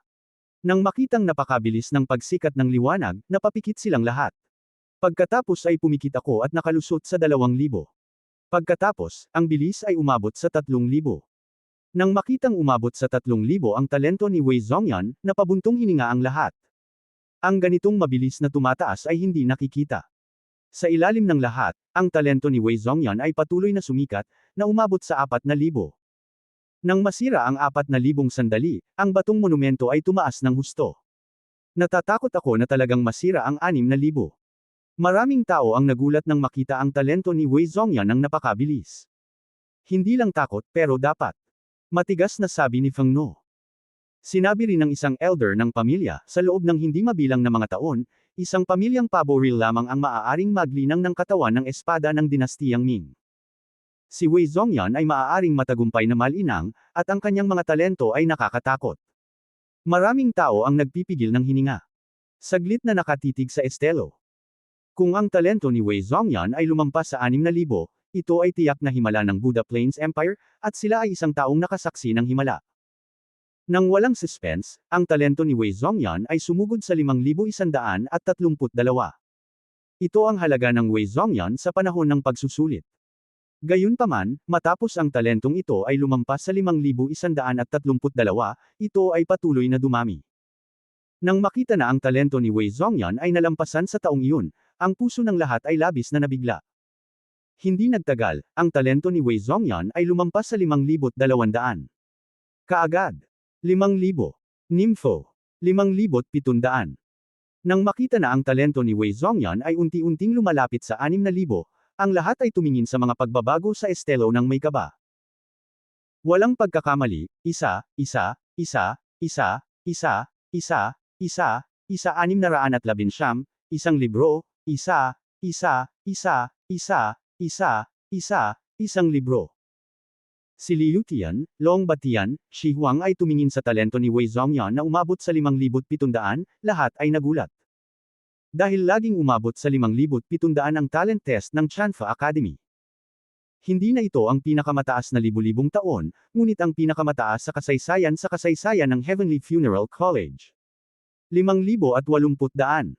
Nang makitang napakabilis ng pagsikat ng liwanag, napapikit silang lahat. Pagkatapos ay pumikit ako at nakalusot sa 2,000. Pagkatapos, ang bilis ay umabot sa 3,000. Nang makitang umabot sa 3,000 ang talento ni Wei Zhongyan, napabuntong hininga ang lahat. Ang ganitong mabilis na tumataas ay hindi nakikita. Sa ilalim ng lahat, ang talento ni Wei Zhongyan ay patuloy na sumikat, na umabot sa 4,000. Nang masira ang 4,000 sandali, ang batong monumento ay tumaas ng husto. Natatakot ako na talagang masira ang 6,000. Maraming tao ang nagulat nang makita ang talento ni Wei Zhongyan ng napakabilis. Hindi lang takot, pero dapat. Matigas na sabi ni Feng No. Sinabi rin ng isang elder ng pamilya, sa loob ng hindi mabilang na mga taon, isang pamilyang paboril lamang ang maaaring maglinang ng katawan ng espada ng dinastiyang Ming. Si Wei Zhongyan ay maaaring matagumpay na malinang, at ang kanyang mga talento ay nakakatakot. Maraming tao ang nagpipigil ng hininga. Saglit na nakatitig sa estelo. Kung ang talento ni Wei Zhongyan ay lumampas sa 6,000, ito ay tiyak na himala ng Buddha Plains Empire, at sila ay isang taong nakasaksi ng himala. Nang walang suspense, ang talento ni Wei Zhongyan ay sumugod sa 5,132. Ito ang halaga ng Wei Zhongyan sa panahon ng pagsusulit. Gayunpaman, matapos ang talentong ito ay lumampas sa 5,132, ito ay patuloy na dumami. Nang makita na ang talento ni Wei Zhongyan ay nalampasan sa taong iyon, ang puso ng lahat ay labis na nabigla. Hindi nagtagal, ang talento ni Wei Zhongyan ay lumampas sa 5,200. Kaagad. 5,000. Nympho. 5,700. Nang makita na ang talento ni Wei Zhongyan ay unti-unting lumalapit sa 6,000, ang lahat ay tumingin sa mga pagbabago sa estelo ng may kaba. Walang pagkakamali, isa, 611, isang libro, isang libro. Si Liu Tian, Long Batian, Shi Huang ay tumingin sa talento ni Wei Zhongyan na umabot sa 5,700, lahat ay nagulat. Dahil laging umabot sa 5,700 ang talent test ng Chanfa Academy. Hindi na ito ang pinakamataas na libu-libong taon, ngunit ang pinakamataas sa kasaysayan ng Heavenly Funeral College. 5,080.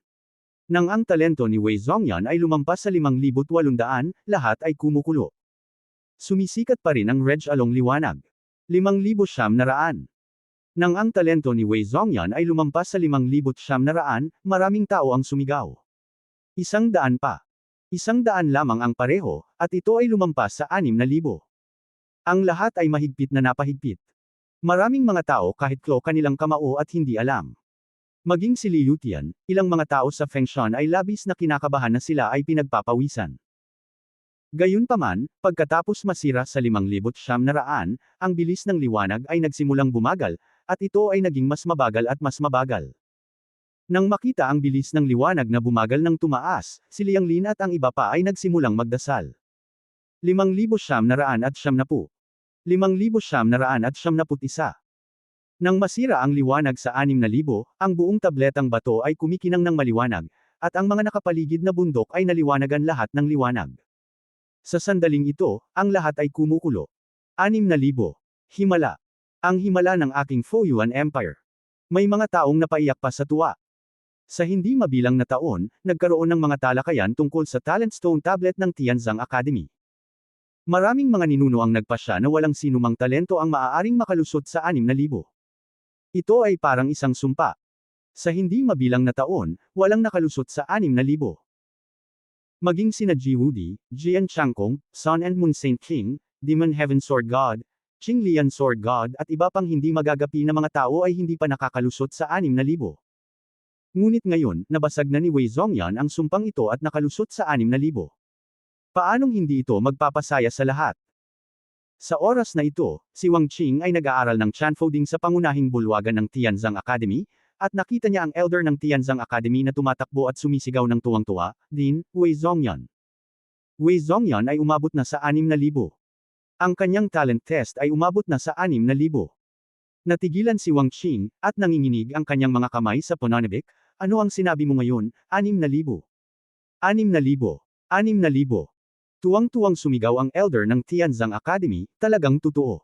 Nang ang talento ni Wei Zhongyan ay lumampas sa 5,800, lahat ay kumukulo. Sumisikat pa rin ang Reg Along liwanag. 5,900. Nang ang talento ni Wei Zhongyan ay lumampas sa 5,900, maraming tao ang sumigaw. 100 pa. 100 lamang ang pareho, at ito ay lumampas sa 6,000. Ang lahat ay mahigpit na napahigpit. Maraming mga tao kahit kanilang kamao at hindi alam. Maging si Liu Tian, ilang mga tao sa Fengshan ay labis na kinakabahan na sila ay pinagpapawisan. Gayunpaman, pagkatapos masira sa 5,900, ang bilis ng liwanag ay nagsimulang bumagal, at ito ay naging mas mabagal at mas mabagal. Nang makita ang bilis ng liwanag na bumagal ng tumaas, si Liang Lin at ang iba pa ay nagsimulang magdasal. 5,970. 5,971. Nang masira ang liwanag sa 6,000, ang buong tabletang bato ay kumikinang ng maliwanag, at ang mga nakapaligid na bundok ay naliwanagan lahat ng liwanag. Sa sandaling ito, ang lahat ay kumukulo. 6,000. Himala. Ang himala ng aking Foyuan Empire. May mga taong napaiyak pa sa tuwa. Sa hindi mabilang na taon, nagkaroon ng mga talakayan tungkol sa Talent Stone Tablet ng Tianzang Academy. Maraming mga ninuno ang nagpasya na walang sinumang talento ang maaaring makalusot sa 6,000. Ito ay parang isang sumpa. Sa hindi mabilang na taon, walang nakalusot sa 6,000. Maging sina Ji Wudi, Jian Changkong, Sun and Moon Saint King, Demon Heaven Sword God, Qing Lian Sword God at iba pang hindi magagapi na mga tao ay hindi pa nakakalusot sa 6,000. Ngunit ngayon, nabasag na ni Wei Zhongyan ang sumpang ito at nakalusot sa 6,000. Paanong hindi ito magpapasaya sa lahat? Sa oras na ito, si Wang Qing ay nag-aaral ng Chanfoding sa pangunahing bulwagan ng Tianzang Academy, at nakita niya ang elder ng Tianzang Academy na tumatakbo at sumisigaw ng tuwang-tuwa, Din, Wei Zhongyan. Wei Zhongyan ay umabot na sa 6,000. Ang kanyang talent test ay umabot na sa 6,000. Natigilan si Wang Qing, at nanginginig ang kanyang mga kamay sa pananabik. Ano ang sinabi mo ngayon? 6,000. 6,000. 6,000. Tuwang-tuwang sumigaw ang elder ng Tianzang Academy, talagang totoo.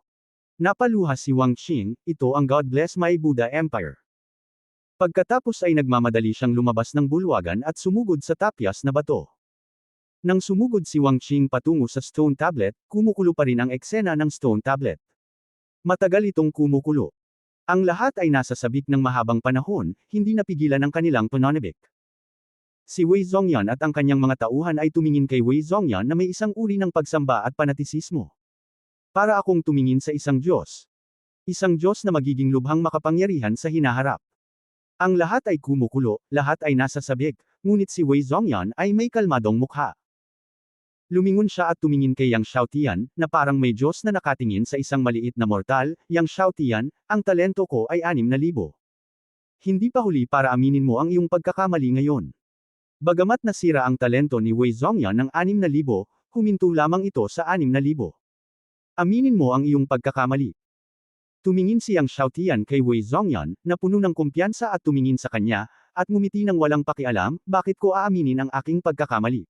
Napaluha si Wang Qing, ito ang God Bless My Buddha Empire. Pagkatapos ay nagmamadali siyang lumabas ng bulwagan at sumugod sa tapyas na bato. Nang sumugod si Wang Qing patungo sa Stone Tablet, kumukulo pa rin ang eksena ng Stone Tablet. Matagal itong kumukulo. Ang lahat ay nasa sabik ng mahabang panahon, hindi napigilan ang kanilang pananabik. Si Wei Zhongyan at ang kanyang mga tauhan ay tumingin kay Wei Zhongyan na may isang uri ng pagsamba at panatisismo. Para akong tumingin sa isang Diyos. Isang Diyos na magiging lubhang makapangyarihan sa hinaharap. Ang lahat ay kumukulo, lahat ay nasa sabik, ngunit si Wei Zhongyan ay may kalmadong mukha. Lumingon siya at tumingin kay Yang Xiaotian, na parang may Diyos na nakatingin sa isang maliit na mortal. Yang Xiaotian, ang talento ko ay 6,000. Hindi pa huli para aminin mo ang iyong pagkakamali ngayon. Bagamat nasira ang talento ni Wei Zhongyan ng 6,000, huminto lamang ito sa 6,000. Aminin mo ang iyong pagkakamali. Tumingin si Yang Xiaotian kay Wei Zhongyan, na puno ng kumpiyansa at tumingin sa kanya, at ngumiti ng walang pakialam, bakit ko aaminin ang aking pagkakamali?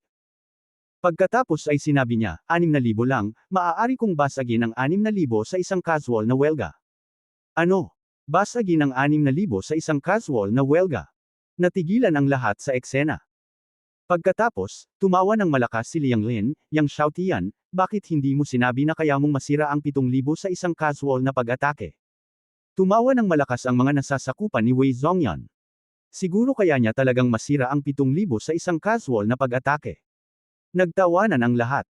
Pagkatapos ay sinabi niya, 6,000 lang, maaari kong basagin ang 6,000 sa isang casual na welga. Ano? Basagin ang 6,000 sa isang casual na welga? Natigilan ang lahat sa eksena. Pagkatapos, tumawa ng malakas si Liang Lin, Yang Xiaotian, bakit hindi mo sinabi na kaya mong masira ang 7,000 sa isang casual na pag-atake? Tumawa ng malakas ang mga nasasakupan ni Wei Zhongyan. Siguro kaya niya talagang masira ang 7,000 sa isang casual na pag-atake. Nagtawanan ang lahat.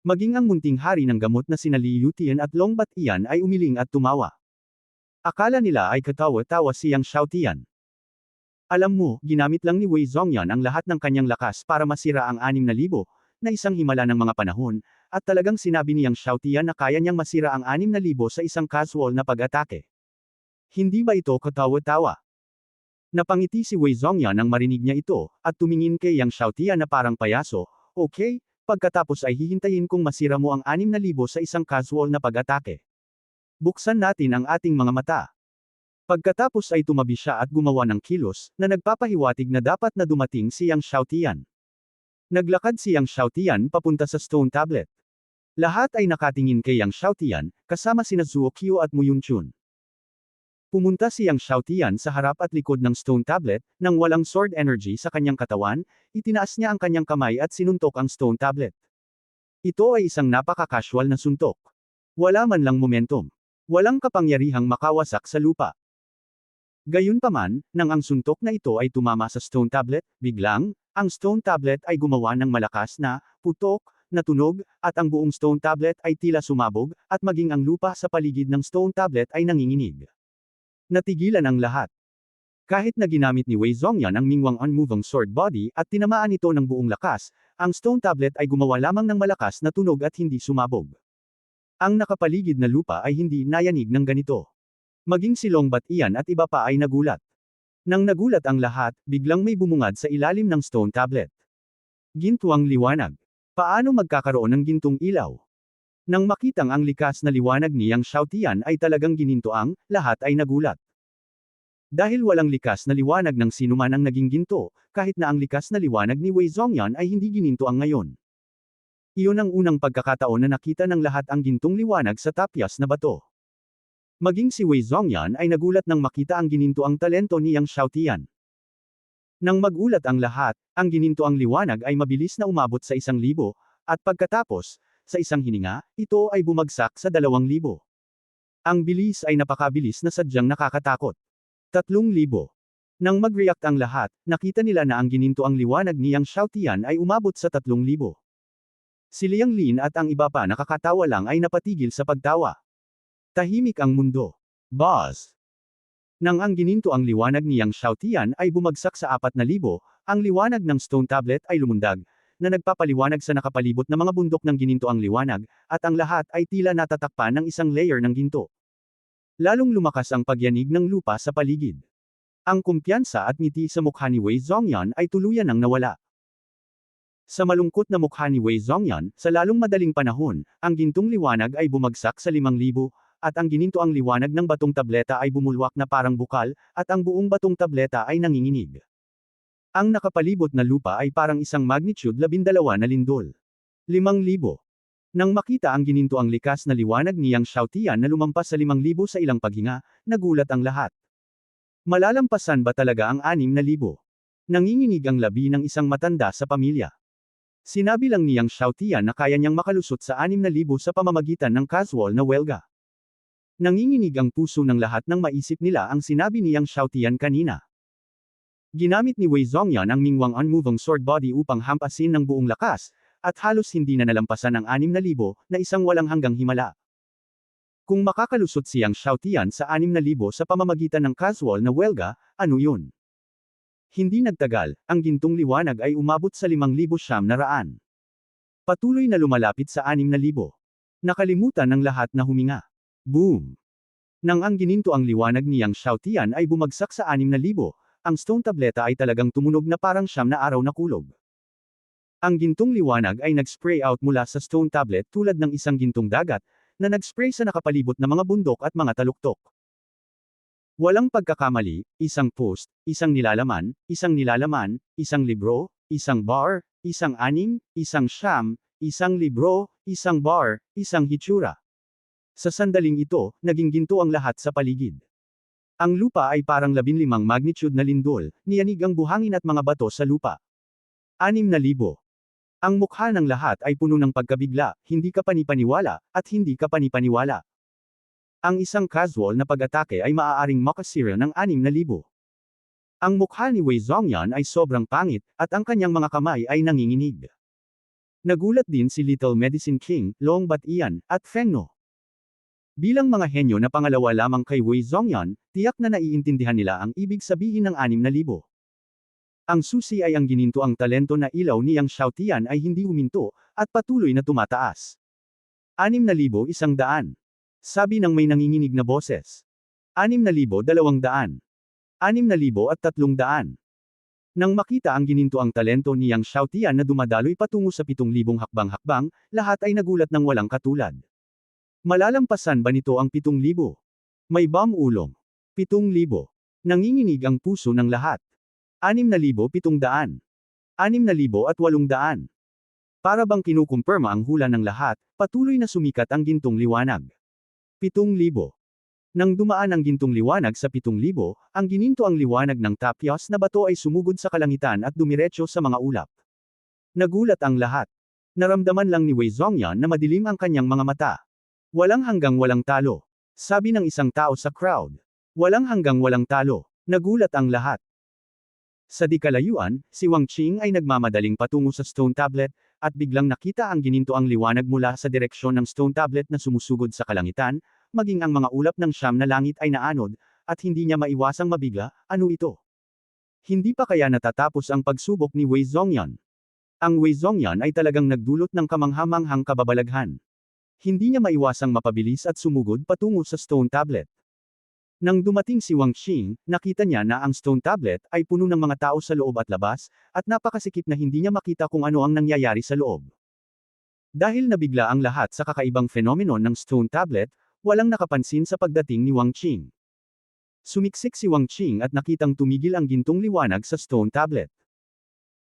Maging ang munting hari ng gamot na sina Li Yutian at Long Batian ay umiling at tumawa. Akala nila ay katawa-tawa si Yang Xiaotian. Alam mo, ginamit lang ni Wei Zhongyan ang lahat ng kanyang lakas para masira ang 6,000, na isang himala ng mga panahon, at talagang sinabi ni Yang Xiaotian na kaya niyang masira ang 6,000 sa isang casual na pag-atake. Hindi ba ito katawa-tawa? Napangiti si Wei Zhongyan nang marinig niya ito, at tumingin kay Yang Xiaotian na parang payaso. Okay, pagkatapos ay hihintayin kong masira mo ang 6,000 sa isang casual na pag-atake. Buksan natin ang ating mga mata. Pagkatapos ay tumabi siya at gumawa ng kilos, na nagpapahiwatig na dapat na dumating si Yang Xiaotian. Naglakad si Yang Xiaotian papunta sa Stone Tablet. Lahat ay nakatingin kay Yang Xiaotian, kasama sina Zuo Qiu at Mu Yunchun. Pumunta si Yang Xiaotian sa harap at likod ng Stone Tablet, nang walang sword energy sa kanyang katawan, itinaas niya ang kanyang kamay at sinuntok ang Stone Tablet. Ito ay isang napaka-casual na suntok. Wala man lang momentum. Walang kapangyarihang makawasak sa lupa. Gayunpaman, nang ang suntok na ito ay tumama sa Stone Tablet, biglang, ang Stone Tablet ay gumawa ng malakas na putok na tunog, at ang buong Stone Tablet ay tila sumabog, at maging ang lupa sa paligid ng Stone Tablet ay nanginginig. Natigilan ang lahat. Kahit na ginamit ni Wei Zhongyan ang Mingwang Unmoving Sword Body at tinamaan ito ng buong lakas, ang Stone Tablet ay gumawa lamang ng malakas na tunog at hindi sumabog. Ang nakapaligid na lupa ay hindi nayanig ng ganito. Maging si Long Batian at iba pa ay nagulat. Nang nagulat ang lahat, biglang may bumungad sa ilalim ng Stone Tablet. Gintuang liwanag. Paano magkakaroon ng gintong ilaw? Nang makitang ang likas na liwanag ni Yang Xiaotian ay talagang ginintoang, lahat ay nagulat. Dahil walang likas na liwanag ng sinuman ang naging ginto, kahit na ang likas na liwanag ni Wei Zhongyan ay hindi ginintoang ngayon. Iyon ang unang pagkakataon na nakita ng lahat ang gintong liwanag sa tapyas na bato. Maging si Wei Zhongyan ay nagulat nang makita ang ginintoang talento ni Yang Xiaotian. Nang magulat ang lahat, ang ginintoang liwanag ay mabilis na umabot sa 1,000, at pagkatapos, sa isang hininga, ito ay bumagsak sa 2,000. Ang bilis ay napakabilis na sadyang nakakatakot. 3,000. Nang mag-react ang lahat, nakita nila na ang ginintoang liwanag ni Yang Xiaotian ay umabot sa 3,000. Si Liang Lin at ang iba pa nakakatawa lang ay napatigil sa pagtawa. Tahimik ang mundo. Buzz! Nang ang gininto ang liwanag ni Yang Xiaotian ay bumagsak sa 4,000, ang liwanag ng stone tablet ay lumundag, na nagpapaliwanag sa nakapalibot na mga bundok ng gininto ang liwanag, at ang lahat ay tila natatakpan ng isang layer ng ginto. Lalong lumakas ang pagyanig ng lupa sa paligid. Ang kumpiyansa at ngiti sa mukha ni Wei Zhongyan ay tuluyan nang nawala. Sa malungkot na mukha ni Wei Zhongyan, sa lalong madaling panahon, ang gintong liwanag ay bumagsak sa 5,000, at ang ginintoang liwanag ng batong tableta ay bumulwak na parang bukal, at ang buong batong tableta ay nanginginig. Ang nakapalibot na lupa ay parang isang magnitude 12 na lindol. 5,000. Nang makita ang ginintoang likas na liwanag ni Yang Xiaotian na lumampas sa 5,000 sa ilang paghinga, nagulat ang lahat. Malalampasan ba talaga ang 6,000? Nanginginig ang labi ng isang matanda sa pamilya. Sinabi lang ni Yang Xiaotian na kaya niyang makalusot sa 6,000 sa pamamagitan ng casual na welga. Nanginginig ang puso ng lahat nang maisip nila ang sinabi ni Yang Xiaotian kanina. Ginamit ni Wei Zhongyan ang Mingwang Unmoving Sword Body upang hampasin ng buong lakas, at halos hindi na nalampasan ang 6,000 na isang walang hanggang himala. Kung makakalusot si Yang Xiaotian sa 6,000 sa pamamagitan ng casual na welga, ano yun? Hindi nagtagal, ang gintong liwanag ay umabot sa 5,900. Patuloy na lumalapit sa 6,000. Nakalimutan ng lahat na huminga. Boom! Nang ang gininto ang liwanag ni Yang Xiaotian ay bumagsak sa 6,000, ang stone tableta ay talagang tumunog na parang 9 na araw na kulog. Ang gintong liwanag ay nag-spray out mula sa stone tablet tulad ng isang gintong dagat, na nag-spray sa nakapalibot na mga bundok at mga taluktok. Walang pagkakamali, isang post, isang nilalaman, isang libro, isang bar, isang anim, isang siyam, isang libro, isang bar, isang hitsura. Sa sandaling ito, naging ginto ang lahat sa paligid. Ang lupa ay parang 15 magnitude na lindol, niyanig ang buhangin at mga bato sa lupa. 6,000. Ang mukha ng lahat ay puno ng pagkabigla, hindi ka panipaniwala, at hindi ka panipaniwala. Ang isang casual na pag-atake ay maaaring makasira ng 6,000. Ang mukha ni Wei Zhongyan ay sobrang pangit, at ang kanyang mga kamay ay nanginginig. Nagulat din si Little Medicine King, Long Batian, at Feng No. Bilang mga henyo na pangalawa lamang kay Wei Zhongyan, tiyak na naiintindihan nila ang ibig sabihin ng 6,000. Ang susi ay ang gininto ang talento na ilaw ni Yang Xiaotian ay hindi huminto, at patuloy na tumataas. 6,100. Sabi ng may nanginginig na boses. 6,200. 6,300. Nang makita ang gininto ang talento ni Yang Xiaotian na dumadaloy patungo sa 7,000 hakbang-hakbang, lahat ay nagulat ng walang katulad. Malalampasan ba nito ang 7,000? May bomb ulong. 7,000. Nanginginig ang puso ng lahat. 6,700. 6,800. Para bang kinukumpirma ang hula ng lahat, patuloy na sumikat ang gintong liwanag. 7,000. Nang dumaan ang gintong liwanag sa 7,000, ang gininto ang liwanag ng tapyas na bato ay sumugod sa kalangitan at dumiretso sa mga ulap. Nagulat ang lahat. Naramdaman lang ni Wei Zhongyan na madilim ang kanyang mga mata. Walang hanggang walang talo. Sabi ng isang tao sa crowd. Walang hanggang walang talo. Nagulat ang lahat. Sa di kalayuan, si Wang Qing ay nagmamadaling patungo sa stone tablet, at biglang nakita ang gininto ang liwanag mula sa direksyon ng stone tablet na sumusugod sa kalangitan, maging ang mga ulap ng 9 na langit ay naanod, at hindi niya maiwasang mabigla, ano ito? Hindi pa kaya natatapos ang pagsubok ni Wei Zhongyan? Ang Wei Zhongyan ay talagang nagdulot ng kamanghamanghang kababalaghan. Hindi niya maiwasang mapabilis at sumugod patungo sa stone tablet. Nang dumating si Wang Qing, nakita niya na ang stone tablet ay puno ng mga tao sa loob at labas, at napakasikip na hindi niya makita kung ano ang nangyayari sa loob. Dahil nabigla ang lahat sa kakaibang phenomenon ng stone tablet, walang nakapansin sa pagdating ni Wang Qing. Sumiksik si Wang Qing at nakitang tumigil ang gintong liwanag sa stone tablet.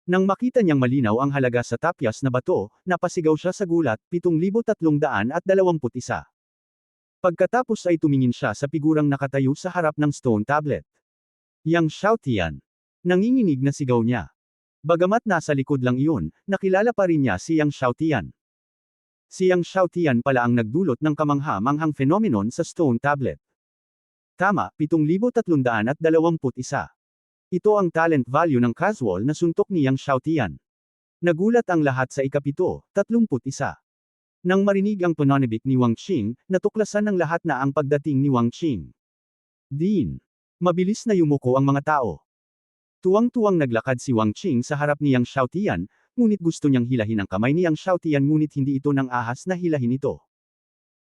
Nang makita niyang malinaw ang halaga sa tapyas na bato, napasigaw siya sa gulat, 7,321. Pagkatapos ay tumingin siya sa figurang nakatayo sa harap ng stone tablet. Yang Xiaotian. Nanginginig na sigaw niya. Bagamat nasa likod lang iyon, nakilala pa rin niya si Yang Xiaotian. Si Yang Xiaotian pala ang nagdulot ng kamangha-manghang phenomenon sa stone tablet. Tama, 7,321. Ito ang talent value ng casual na suntok ni Yang Xiaotian. Nagulat ang lahat sa ikapito, 31. Nang marinig ang pananabik ni Wang Qing, natuklasan ng lahat na ang pagdating ni Wang Qing. Din. Mabilis na yumuko ang mga tao. Tuwang-tuwang naglakad si Wang Qing sa harap ni Yang Xiaotian, ngunit gusto niyang hilahin ang kamay ni Yang Xiaotian ngunit hindi ito ng ahas na hilahin ito.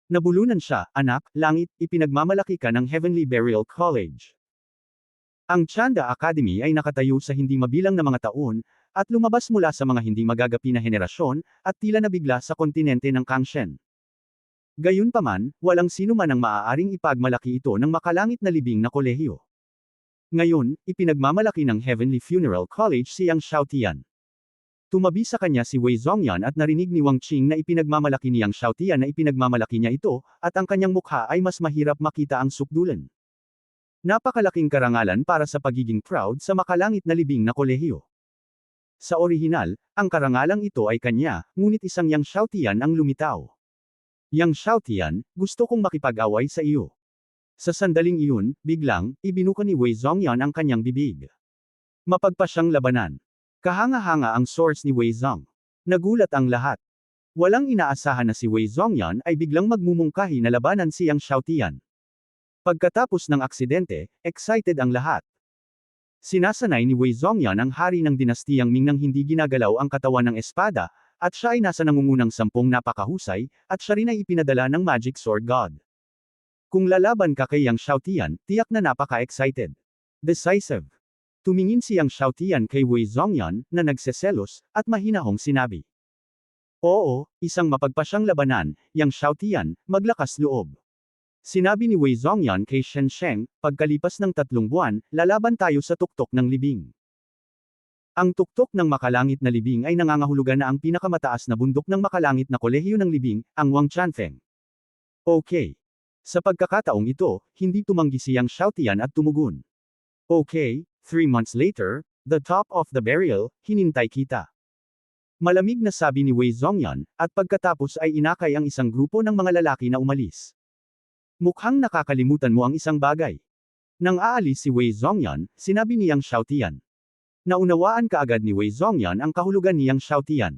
Nabulunan siya, anak, langit, ipinagmamalaki ka ng Heavenly Burial College. Ang Chanda Academy ay nakatayo sa hindi mabilang na mga taon, at lumabas mula sa mga hindi magagapi na henerasyon, at tila nabigla sa kontinente ng Kangshen. Gayunpaman, walang sino man ang maaaring ipagmalaki ito ng makalangit na libing na kolehiyo. Ngayon, ipinagmamalaki ng Heavenly Funeral College si Yang Xiaotian. Tumabi sa kanya si Wei Zhongyan at narinig ni Wang Qing na ipinagmamalaki ni Yang Xiaotian na ipinagmamalaki niya ito, at ang kanyang mukha ay mas mahirap makita ang sukdulan. Napakalaking karangalan para sa pagiging proud sa makalangit na libing na kolehiyo. Sa orihinal, ang karangalang ito ay kanya, ngunit isang Yang Xiaotian ang lumitaw. Yang Xiaotian, gusto kong makipag-away sa iyo. Sa sandaling iyon, biglang, ibinuka ni Wei Zhongyan ang kanyang bibig. Mapagpa siyang labanan. Kahanga-hanga ang source ni Wei Zhong. Nagulat ang lahat. Walang inaasahan na si Wei Zhongyan ay biglang magmumungkahi na labanan si Yang Xiaotian. Pagkatapos ng aksidente, excited ang lahat. Sinasanay ni Wei Zhongyan ang hari ng dinastiyang Ming nang hindi ginagalaw ang katawan ng espada, at siya ay nasa nangungunang 10 napakahusay, at siya rin ay ipinadala ng Magic Sword God. Kung lalaban ka kay Yang Xiaotian, tiyak na napaka-excited. Decisive. Tumingin si Yang Xiaotian kay Wei Zhongyan, na nagseselos, at mahinahong sinabi. Oo, isang mapagpasyang labanan, Yang Xiaotian, maglakas loob. Sinabi ni Wei Zhongyan kay Shen Sheng, pagkalipas ng 3 buwan, lalaban tayo sa tuktok ng libing. Ang tuktok ng makalangit na libing ay nangangahulugan na ang pinakamataas na bundok ng makalangit na kolehiyo ng libing, ang Wangchanfeng. Okay. Sa pagkakataong ito, hindi tumanggi si Yang Xiaotian at tumugon. Okay, 3 months later, the top of the burial, hinintay kita. Malamig na sabi ni Wei Zhongyan, at pagkatapos ay inakay ang isang grupo ng mga lalaki na umalis. Mukhang nakakalimutan mo ang isang bagay. Nang aalis si Wei Zhongyan, sinabi ni Yang Xiaotian. Naunawaan kaagad ni Wei Zhongyan ang kahulugan ni Yang Xiaotian.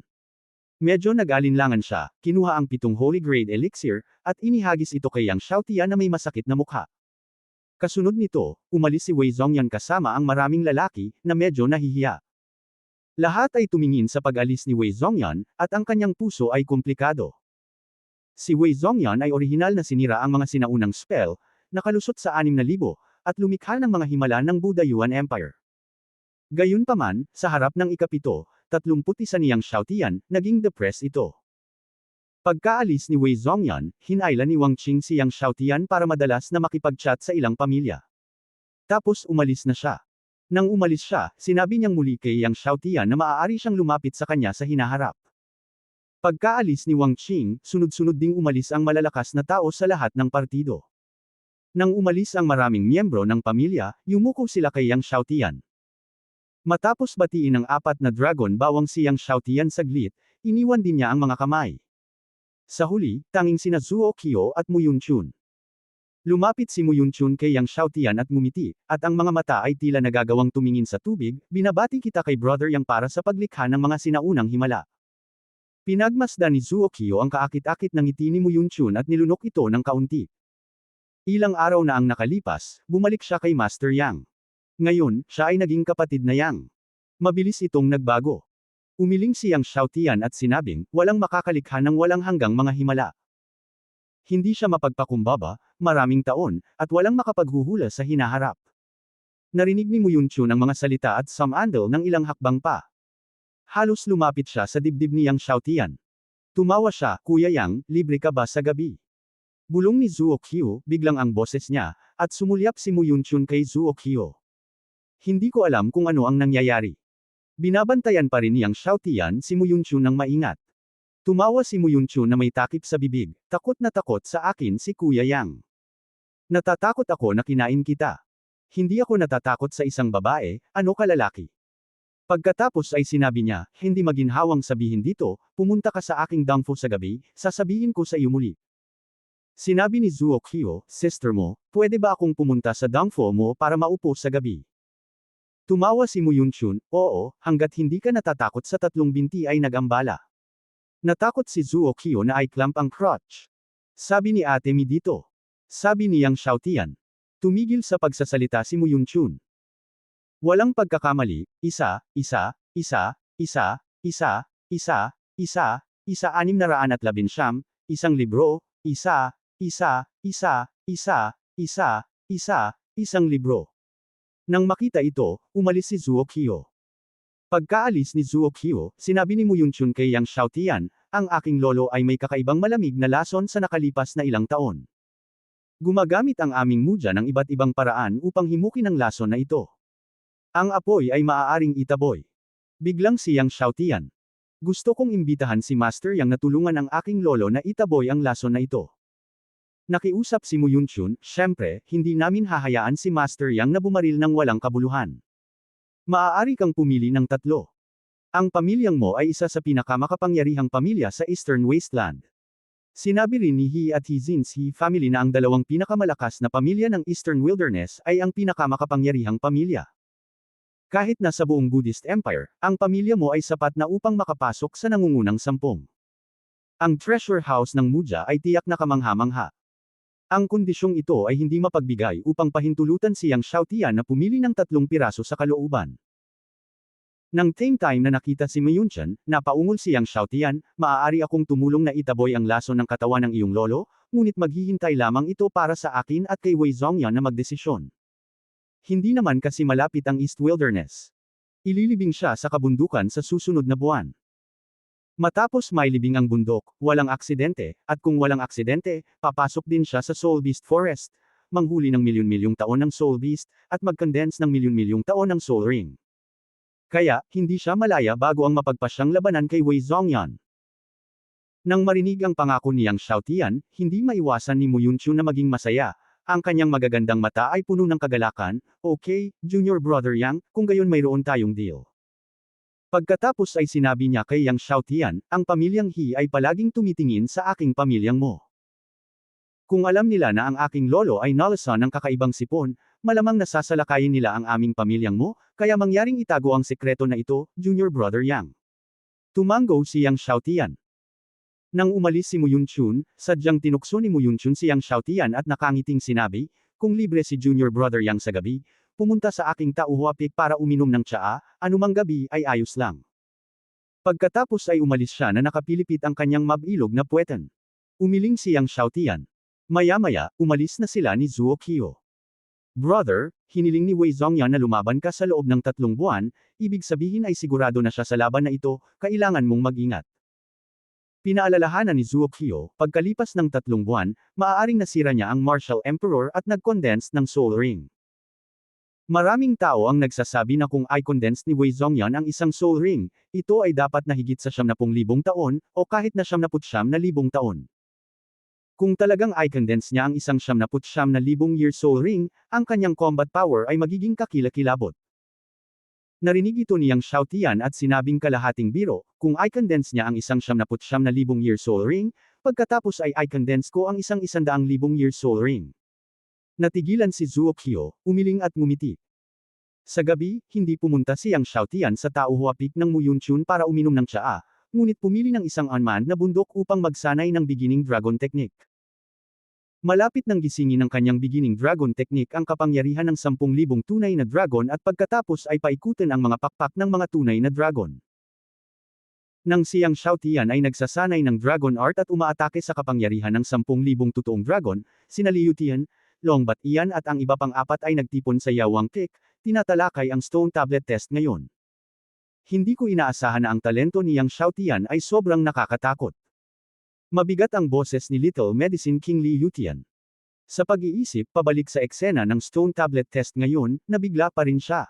Medyo nag-alinlangan siya, kinuha ang 7 Holy Grade Elixir, at inihagis ito kay Yang Xiaotian na may masakit na mukha. Kasunod nito, umalis si Wei Zhongyan kasama ang maraming lalaki, na medyo nahihiya. Lahat ay tumingin sa pag-alis ni Wei Zhongyan, at ang kanyang puso ay komplikado. Si Wei Zhongyan ay orihinal na sinira ang mga sinaunang spell, nakalusot sa 6,000, at lumikha ng mga himala ng Buddha Yuan Empire. Gayunpaman, sa harap ng ikapito, 31 ni Yang Xiaotian, naging depressed ito. Pagkaalis ni Wei Zhongyan, hinayla ni Wang Qing si Yang Xiaotian para madalas na makipag-chat sa ilang pamilya. Tapos umalis na siya. Nang umalis siya, sinabi niyang muli kay Yang Xiaotian na maaari siyang lumapit sa kanya sa hinaharap. Pagkaalis ni Wang Qing, sunod-sunod ding umalis ang malalakas na tao sa lahat ng partido. Nang umalis ang maraming miyembro ng pamilya, yumuko sila kay Yang Xiaotian. Matapos batiin ng 4 na dragon bawang si Yang Xiaotian saglit, iniwan din niya ang mga kamay. Sa huli, tanging sina Zuo Qiu at Mu Yunchun. Lumapit si Mu Yunchun kay Yang Xiaotian at ngumiti, at ang mga mata ay tila nagagawang tumingin sa tubig, binabati kita kay Brother Yang para sa paglikha ng mga sinaunang himala. Pinagmasdan ni Zuo Qiu ang kaakit-akit ng ngiti ni Mu Yunchun at nilunok ito ng kaunti. Ilang araw na ang nakalipas, bumalik siya kay Master Yang. Ngayon, siya ay naging kapatid na Yang. Mabilis itong nagbago. Umiling si Yang Xiaotian at sinabing, walang makakalikha ng walang hanggang mga himala. Hindi siya mapagpakumbaba, maraming taon, at walang makapaghuhula sa hinaharap. Narinig ni Mu Yunchun ang mga salita at sumandal ng ilang hakbang pa. Halos lumapit siya sa dibdib ni Yang Xiaotian. Tumawa siya, Kuya Yang, libre ka ba sa gabi? Bulong ni Zuo Qiu, biglang ang boses niya, at sumulyap si Mu Yunchun kay Zuo Qiu. Hindi ko alam kung ano ang nangyayari. Binabantayan pa rin ni Yang Xiaotian si Mu Yunchun ng maingat. Tumawa si Mu Yunchun na may takip sa bibig, takot na takot sa akin si Kuya Yang. Natatakot ako na kinain kita. Hindi ako natatakot sa isang babae, ano ka lalaki. Pagkatapos ay sinabi niya, hindi maginhawang sabihin dito, pumunta ka sa aking dangfo sa gabi, sasabihin ko sa iyo muli. Sinabi ni Zuo Kyo, sister mo, pwede ba akong pumunta sa dangfo mo para maupo sa gabi? Tumawa si Mu Yunchun, oo, hanggat hindi ka natatakot sa tatlong binti ay nagambala. Natakot si Zuo Kyo na i-clamp ang crotch. Sabi ni Ate Mi dito. Sabi ni Yang Xiaotian. Tumigil sa pagsasalita si Mu Yunchun. Walang pagkakamali, isa, 619, isang libro, isang libro. Nang makita ito, umalis si Zuo Kyo. Pagkaalis ni Zuo Kyo, sinabi ni Mu Yunchun kay Yang Xiaotian, ang aking lolo ay may kakaibang malamig na lason sa nakalipas na ilang taon. Gumagamit ang aming muja ng iba't ibang paraan upang himukin ang lason na ito. Ang apoy ay maaaring itaboy. Biglang si Yang Xiaotian. Gusto kong imbitahan si Master Yang na tulungan ang aking lolo na itaboy ang lason na ito. Nakiusap si Mu Yunchun, syempre, hindi namin hahayaan si Master Yang na bumaril ng walang kabuluhan. Maaari kang pumili ng tatlo. Ang pamilyang mo ay isa sa pinakamakapangyarihang pamilya sa Eastern Wasteland. Sinabi rin ni He at Hizin's He family na ang dalawang pinakamalakas na pamilya ng Eastern Wilderness ay ang pinakamakapangyarihang pamilya. Kahit na sa buong Buddhist Empire, ang pamilya mo ay sapat na upang makapasok sa nangungunang 10. Ang treasure house ng Muja ay tiyak na kamangha-mangha. Ang kondisyong ito ay hindi mapagbigay upang pahintulutan si Yang Xiaotian na pumili ng 3 piraso sa kalooban. Nang same time na nakita si Mu Yunchun, napaungol si Yang Xiaotian, maaari akong tumulong na itaboy ang lason ng katawan ng iyong lolo, ngunit maghihintay lamang ito para sa akin at kay Wei Zongyan na magdesisyon. Hindi naman kasi malapit ang East Wilderness. Ililibing siya sa kabundukan sa susunod na buwan. Matapos mailibing ang bundok, walang aksidente, at kung walang aksidente, papasok din siya sa Soul Beast Forest, manghuli ng milyon-milyong taon ng Soul Beast, at mag-condense ng milyon-milyong taon ng Soul Ring. Kaya, hindi siya malaya bago ang mapagpasyang labanan kay Wei Zongyan. Nang marinig ang pangako ni Yang Xiaotian, hindi maiwasan ni Mu Yunchun na maging masaya. Ang kanyang magagandang mata ay puno ng kagalakan, okay, Junior Brother Yang, kung gayon mayroon tayong deal. Pagkatapos ay sinabi niya kay Yang Xiaotian, ang pamilyang He ay palaging tumitingin sa aking pamilyang mo. Kung alam nila na ang aking lolo ay nalasan ng kakaibang sipon, malamang nasasalakayin nila ang aming pamilyang mo, kaya mangyaring itago ang sekreto na ito, Junior Brother Yang. Tumango si Yang Xiaotian. Nang umalis si Mu Yunchun, sadyang tinukso ni Mu Yunchun si Yang Xiaotian at nakangiting sinabi, kung libre si Junior Brother Yang sa gabi, pumunta sa aking tauhuapik para uminom ng tsaa, anumang gabi ay ayos lang. Pagkatapos ay umalis siya na nakapilipit ang kanyang mabilog na puwetan. Umiling si Yang Xiaotian. Maya-maya, umalis na sila ni Zuo Kyo. Brother, hiniling ni Wei Zongyan na lumaban ka sa loob ng 3 buwan, ibig sabihin ay sigurado na siya sa laban na ito, kailangan mong mag-ingat. Pinaalalahanan ni Zuo Kyo, pagkalipas ng 3 buwan, maaaring nasira niya ang Martial Emperor at nag-condense ng Soul Ring. Maraming tao ang nagsasabi na kung i-condense ni Wei Zongyan ang isang Soul Ring, ito ay dapat na higit sa 70,000 taon, o kahit na 79,000 taon. Kung talagang i-condense niya ang isang 79,000 year Soul Ring, ang kanyang combat power ay magiging kakilakilabot. Narinig ito ni Yang Xiaotian at sinabing kalahating biro, kung i-condense niya ang isang 79,000 year Soul Ring, pagkatapos ay i-condense ko ang isang 100,000 year Soul Ring. Natigilan si Zuo Kyo, umiling at ngumiti. Sa gabi, hindi pumunta si Yang Xiaotian sa tauhuapik ng Mu Yunchun para uminom ng tsaa, ngunit pumili ng isang unmanned na bundok upang magsanay ng beginning dragon technique. Malapit nang gisingin ng kanyang beginning dragon technique ang kapangyarihan ng 10,000 tunay na dragon at pagkatapos ay paikutin ang mga pakpak ng mga tunay na dragon. Nang si Yang Xiaotian ay nagsasanay ng dragon art at umaatake sa kapangyarihan ng 10,000 totoong dragon, sina Liu Tian, Long Bat Ian at ang iba pang 4 ay nagtipon sa Yawang Kick, tinatalakay ang Stone Tablet Test ngayon. Hindi ko inaasahan na ang talento ni Yang Xiaotian ay sobrang nakakatakot. Mabigat ang boses ni Little Medicine King Li Yutian. Sa pag-iisip pabalik sa eksena ng Stone Tablet Test ngayon, nabigla pa rin siya.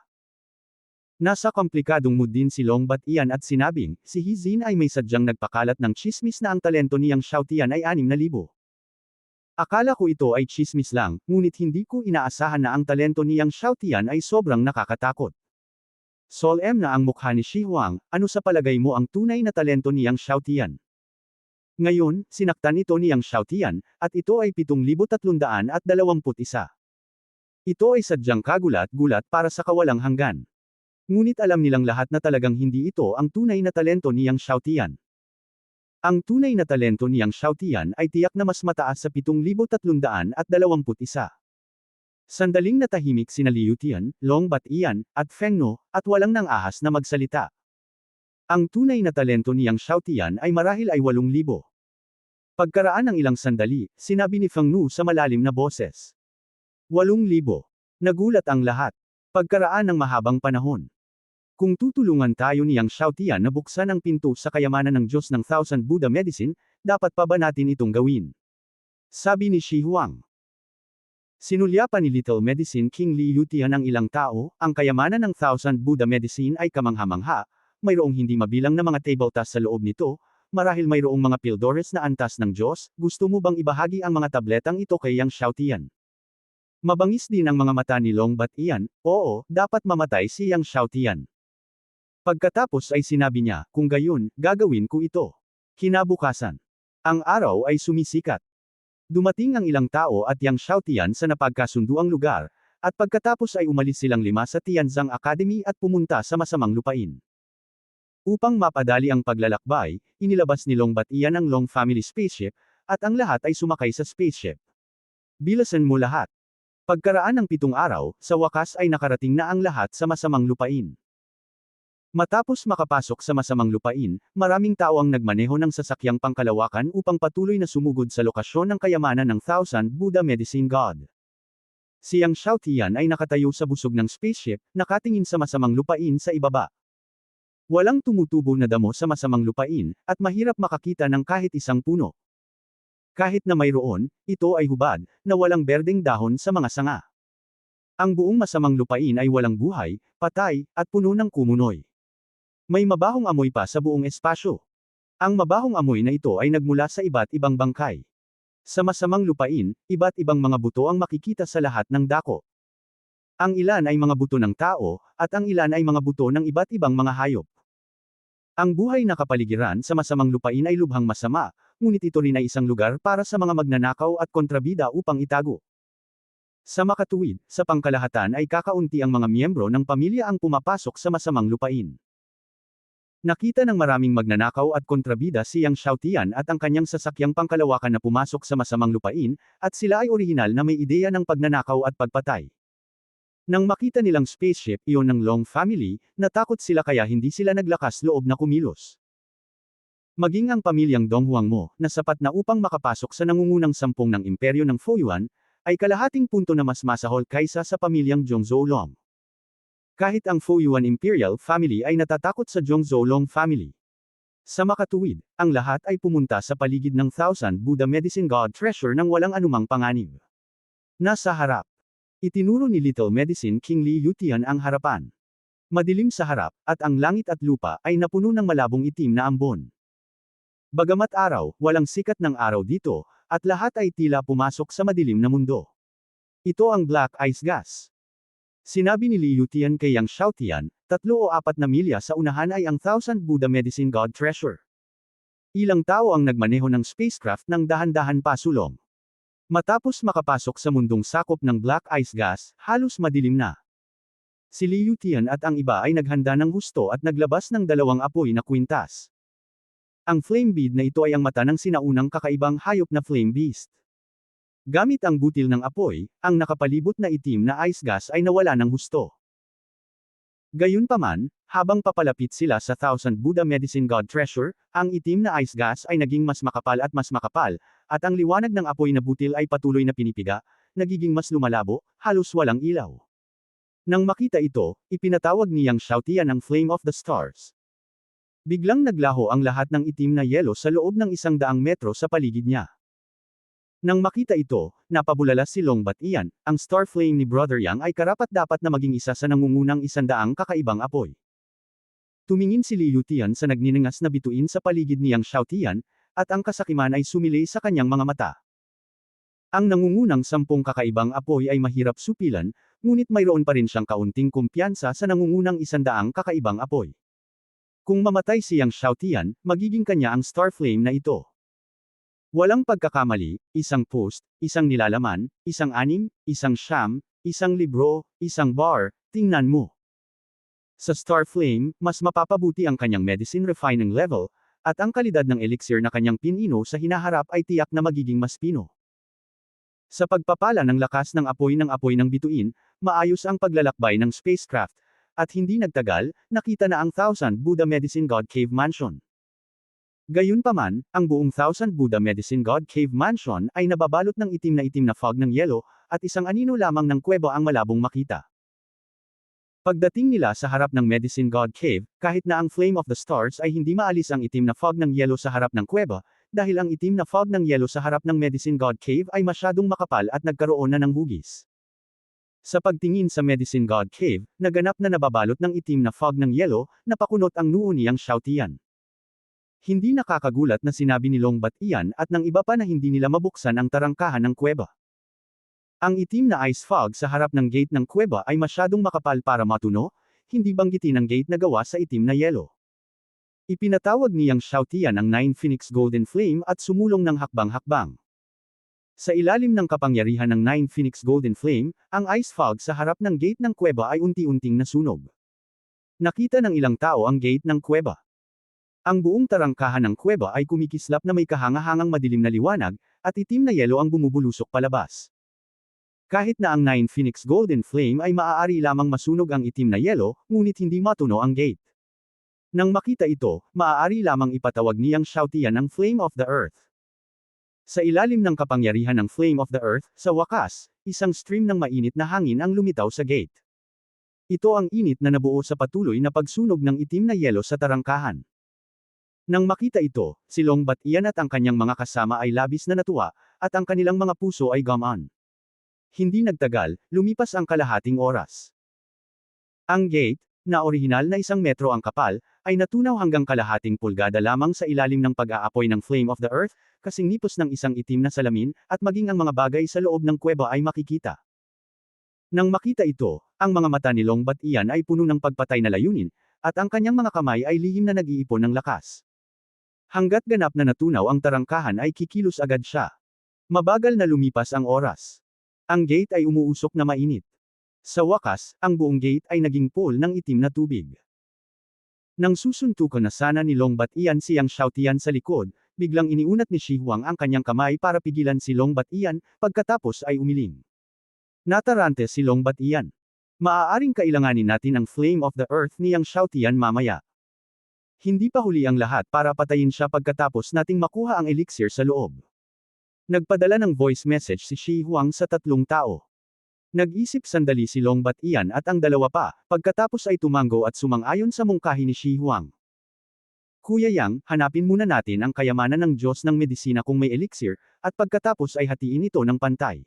Nasa komplikadong mood din si Longbat Ian at sinabing, si Hizin ay may sadyang nagpakalat ng chismis na ang talento niyang Xiaotian ay 6,000. Akala ko ito ay chismis lang, ngunit hindi ko inaasahan na ang talento niyang Xiaotian ay sobrang nakakatakot. Sol-M na ang mukha ni Shi Huang, ano sa palagay mo ang tunay na talento niyang Xiaotian? Ngayon, sinaktan ito niyang Xiaotian, at ito ay 7,321. Ito ay sadyang kagulat-gulat para sa kawalang hanggan. Ngunit alam nilang lahat na talagang hindi ito ang tunay na talento niyang Xiaotian. Ang tunay na talento niyang Xiaotian ay tiyak na mas mataas sa 7,321. Sandaling natahimik sina Liu Tian, Longbat Ian, at Feng No, at walang nang ahas na magsalita. Ang tunay na talento niyang Xiaotian ay marahil ay 8,000. Pagkaraan ng ilang sandali, sinabi ni Feng No sa malalim na boses. 8,000. Nagulat ang lahat. Pagkaraan ng mahabang panahon. Kung tutulungan tayo niyang Xiaotian na buksan ang pinto sa kayamanan ng Diyos ng Thousand Buddha Medicine, dapat pa ba natin itong gawin? Sabi ni Shi Huang. Sinulyapan ni Little Medicine King Liu Tian ang ilang tao, ang kayamanan ng Thousand Buddha Medicine ay kamangha-mangha, mayroong hindi mabilang na mga tabletas sa loob nito, marahil mayroong mga pildores na antas ng Diyos, gusto mo bang ibahagi ang mga tabletang ito kay Yang Xiaotian? Mabangis din ang mga mata ni Longbat Ian, oo, dapat mamatay si Yang Xiaotian. Pagkatapos ay sinabi niya, kung gayon, gagawin ko ito. Kinabukasan. Ang araw ay sumisikat. Dumating ang ilang tao at Yang Xiaotian sa napagkasunduang lugar, at pagkatapos ay umalis silang 5 sa Tianzang Academy at pumunta sa masamang lupain. Upang mapadali ang paglalakbay, inilabas ni Longbat Ian ang Long Family Spaceship, at ang lahat ay sumakay sa spaceship. Bilasan mo lahat. Pagkaraan ng 7 araw, sa wakas ay nakarating na ang lahat sa masamang lupain. Matapos makapasok sa masamang lupain, maraming tao ang nagmaneho ng sasakyang pangkalawakan upang patuloy na sumugod sa lokasyon ng kayamanan ng Thousand Buddha Medicine God. Si Yang Xiaotian ay nakatayo sa busog ng spaceship, nakatingin sa masamang lupain sa ibaba. Walang tumutubo na damo sa masamang lupain, at mahirap makakita ng kahit isang puno. Kahit na mayroon, ito ay hubad, na walang berdeng dahon sa mga sanga. Ang buong masamang lupain ay walang buhay, patay, at puno ng kumunoy. May mabahong amoy pa sa buong espasyo. Ang mabahong amoy na ito ay nagmula sa iba't ibang bangkay. Sa masamang lupain, iba't ibang mga buto ang makikita sa lahat ng dako. Ang ilan ay mga buto ng tao, at ang ilan ay mga buto ng iba't ibang mga hayop. Ang buhay na kapaligiran sa masamang lupain ay lubhang masama, ngunit ito rin ay isang lugar para sa mga magnanakaw at kontrabida upang itago. Sa makatuwid, sa pangkalahatan ay kakaunti ang mga miyembro ng pamilya ang pumapasok sa masamang lupain. Nakita ng maraming magnanakaw at kontrabida si Yang Xiaotian at ang kanyang sasakyang pangkalawakan na pumasok sa masamang lupain, at sila ay orihinal na may ideya ng pagnanakaw at pagpatay. Nang makita nilang spaceship iyon ng Long Family, natakot sila kaya hindi sila naglakas loob na kumilos. Maging ang pamilyang Donghuang mo, na sapat na upang makapasok sa nangungunang sampung ng imperyo ng Foyuan, ay kalahating punto na mas masahol kaysa sa pamilyang Zhongzhoulong. Kahit ang Foyuan Imperial Family ay natatakot sa Zhongzhoulong Family. Sa makatuwid, ang lahat ay pumunta sa paligid ng Thousand Buddha Medicine God Treasure nang walang anumang panganib. Nasa harap. Itinuro ni Little Medicine King Liu Tian ang harapan. Madilim sa harap, at ang langit at lupa ay napuno ng malabong itim na ambon. Bagamat araw, walang sikat ng araw dito, at lahat ay tila pumasok sa madilim na mundo. Ito ang Black Ice Gas. Sinabi ni Liu Tian kay Yang Xiaotian, 3 o 4 na milya sa unahan ay ang Thousand Buddha Medicine God Treasure. Ilang tao ang nagmaneho ng spacecraft ng dahan-dahan pasulong. Matapos makapasok sa mundong sakop ng Black Ice Gas, halos madilim na. Si Liu Tian at ang iba ay naghanda ng husto at naglabas ng 2 apoy na kwintas. Ang flame bead na ito ay ang mata ng sinaunang kakaibang hayop na flame beast. Gamit ang butil ng apoy, ang nakapalibot na itim na ice gas ay nawala ng husto. Gayunpaman, habang papalapit sila sa Thousand Buddha Medicine God Treasure, ang itim na ice gas ay naging mas makapal, at ang liwanag ng apoy na butil ay patuloy na pinipiga, nagiging mas lumalabo, halos walang ilaw. Nang makita ito, ipinatawag ni Yang Xiaotian ang Flame of the Stars. Biglang naglaho ang lahat ng itim na yelo sa loob ng 100 metro sa paligid niya. Nang makita ito, napabulala si Long Batian, ang star flame ni Brother Yang ay karapat-dapat na maging isa sa nangungunang 100 kakaibang apoy. Tumingin si Li Yutian sa nagniningas na bituin sa paligid ni Yang Xiaotian, at ang kasakiman ay sumilay sa kanyang mga mata. Ang nangungunang 10 kakaibang apoy ay mahirap supilan, ngunit mayroon pa rin siyang kaunting kumpiyansa sa nangungunang 100 kakaibang apoy. Kung mamatay si Yang Xiaotian, magiging kanya ang star flame na ito. Walang pagkakamali, isang post, isang nilalaman, isang anim, isang siyam, isang libro, isang bar, tingnan mo. Sa star flame, mas mapapabuti ang kanyang medicine refining level, at ang kalidad ng elixir na kanyang pinino sa hinaharap ay tiyak na magiging mas pino. Sa pagpapala ng lakas ng apoy ng bituin, maayos ang paglalakbay ng spacecraft, at hindi nagtagal, nakita na ang Thousand Buddha Medicine God Cave Mansion. Gayunpaman, ang buong Thousand Buddha Medicine God Cave Mansion ay nababalot ng itim na fog ng yelo, at isang anino lamang ng kuweba ang malabong makita. Pagdating nila sa harap ng Medicine God Cave, kahit na ang Flame of the Stars ay hindi maalis ang itim na fog ng yelo sa harap ng kuweba, dahil ang itim na fog ng yelo sa harap ng Medicine God Cave ay masyadong makapal at nagkaroon na ng hugis. Sa pagtingin sa Medicine God Cave, naganap na nababalot ng itim na fog ng yelo, napakunot ang noo ni Yang Xiaotian. Hindi nakakagulat na sinabi ni Long Batian at ng iba pa na hindi nila mabuksan ang tarangkahan ng kuweba. Ang itim na ice fog sa harap ng gate ng kuweba ay masyadong makapal para matuno, hindi banggitin ang gate na gawa sa itim na yelo. Ipinatawag ni Yang Xiaotian ang 9 Phoenix Golden Flame at sumulong ng hakbang-hakbang. Sa ilalim ng kapangyarihan ng 9 Phoenix Golden Flame, ang ice fog sa harap ng gate ng kuweba ay unti-unting nasunog. Nakita ng ilang tao ang gate ng kuweba. Ang buong tarangkahan ng kuweba ay kumikislap na may kahangahangang madilim na liwanag, at itim na yelo ang bumubulusok palabas. Kahit na ang 9 Phoenix Golden Flame ay maaari lamang masunog ang itim na yelo, ngunit hindi matuno ang gate. Nang makita ito, maaari lamang ipatawag ni Yang Xiaotian ang Flame of the Earth. Sa ilalim ng kapangyarihan ng Flame of the Earth, sa wakas, isang stream ng mainit na hangin ang lumitaw sa gate. Ito ang init na nabuo sa patuloy na pagsunog ng itim na yelo sa tarangkahan. Nang makita ito, si Long Batian at ang kanyang mga kasama ay labis na natuwa, at ang kanilang mga puso ay gumaan. Hindi nagtagal, lumipas ang kalahating oras. Ang gate, na orihinal na 1 metro ang kapal, ay natunaw hanggang kalahating pulgada lamang sa ilalim ng pag-aapoy ng Flame of the Earth, kasing nipos ng isang itim na salamin, at maging ang mga bagay sa loob ng kuweba ay makikita. Nang makita ito, ang mga mata ni Long Batian ay puno ng pagpatay na layunin, at ang kanyang mga kamay ay lihim na nag-iipon ng lakas. Hanggat ganap na natunaw ang tarangkahan ay kikilos agad siya. Mabagal na lumipas ang oras. Ang gate ay umuusok na mainit. Sa wakas, ang buong gate ay naging pool ng itim na tubig. Nang susuntukan na sana ni Long Batian si Yang Xiaotian sa likod, biglang iniunat ni Shi Huang ang kanyang kamay para pigilan si Long Batian, pagkatapos ay umiling. Natarante si Long Batian. Maaaring kailanganin natin ang Flame of the Earth ni Yang Xiaotian mamaya. Hindi pa huli ang lahat para patayin siya pagkatapos nating makuha ang elixir sa loob. Nagpadala ng voice message si Shi Huang sa 3 tao. Nag-isip sandali si Long Batian at ang dalawa pa, pagkatapos ay tumango at sumang-ayon sa mungkahi ni Shi Huang. Kuya Yang, hanapin muna natin ang kayamanan ng Diyos ng medisina kung may elixir, at pagkatapos ay hatiin ito ng pantay.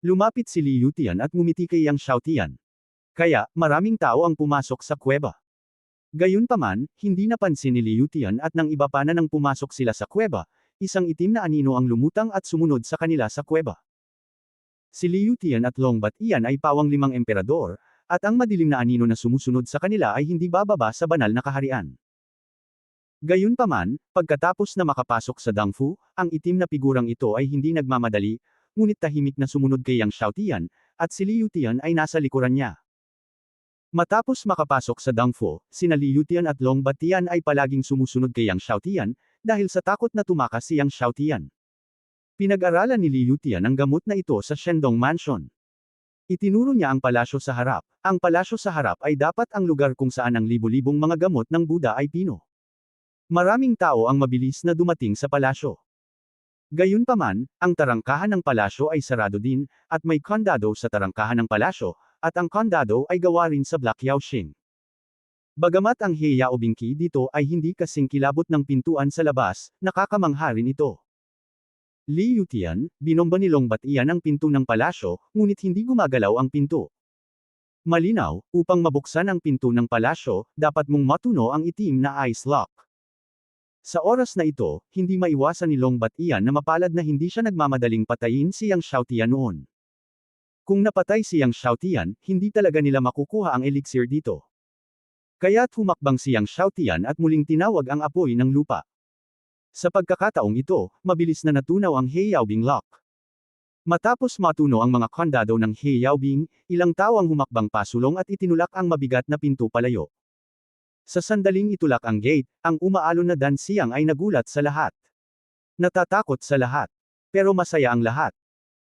Lumapit si Li Yutian at ngumiti kay Yang Xiaotian. Kaya, maraming tao ang pumasok sa kuweba. Gayunpaman, hindi napansin ni Li Yutian at ng iba pa na nang pumasok sila sa kuweba, isang itim na anino ang lumutang at sumunod sa kanila sa kuweba. Si Li Yutian at Long Batian ay pawang 5 emperador, at ang madilim na anino na sumusunod sa kanila ay hindi bababa sa banal na kaharian. Gayunpaman, pagkatapos na makapasok sa Dangfu, ang itim na figurang ito ay hindi nagmamadali, ngunit tahimik na sumunod kay Yang Xiaotian, at si Li Yutian ay nasa likuran niya. Matapos makapasok sa Dangfu, sina Li Yutian at Long Batian ay palaging sumusunod kay Yang Xiaotian, dahil sa takot na tumakas si Yang Xiaotian. Pinag-aralan ni Li Yutian ang gamot na ito sa Shendong Mansion. Itinuro niya ang palasyo sa harap. Ang palasyo sa harap ay dapat ang lugar kung saan ang libu-libong mga gamot ng Buddha ay pino. Maraming tao ang mabilis na dumating sa palasyo. Gayunpaman, ang tarangkahan ng palasyo ay sarado din, at may kandado sa tarangkahan ng palasyo, at ang kandado ay gawa rin sa Black Yaoxing. Bagamat ang Heya o Bingki dito ay hindi kasing kilabot ng pintuan sa labas, nakakamangha rin ito. Li Yutian, binomba ni Long Batian ang pinto ng palasyo, ngunit hindi gumagalaw ang pinto. Malinaw, upang mabuksan ang pinto ng palasyo, dapat mong matuno ang itim na ice lock. Sa oras na ito, hindi maiwasan ni Long Batian na mapalad na hindi siya nagmamadaling patayin si Yang Xiaotian noon. Kung napatay si Yang Xiaotian, hindi talaga nila makukuha ang elixir dito. Kaya't humakbang si Yang Xiaotian at muling tinawag ang apoy ng lupa. Sa pagkakataong ito, mabilis na natunaw ang Heyaobing lock. Matapos matuno ang mga kandado ng Heyaobing, ilang tao ang humakbang pasulong at itinulak ang mabigat na pinto palayo. Sa sandaling itulak ang gate, ang umaalon na Dan Xiang ay nagulat sa lahat. Natatakot sa lahat. Pero masaya ang lahat.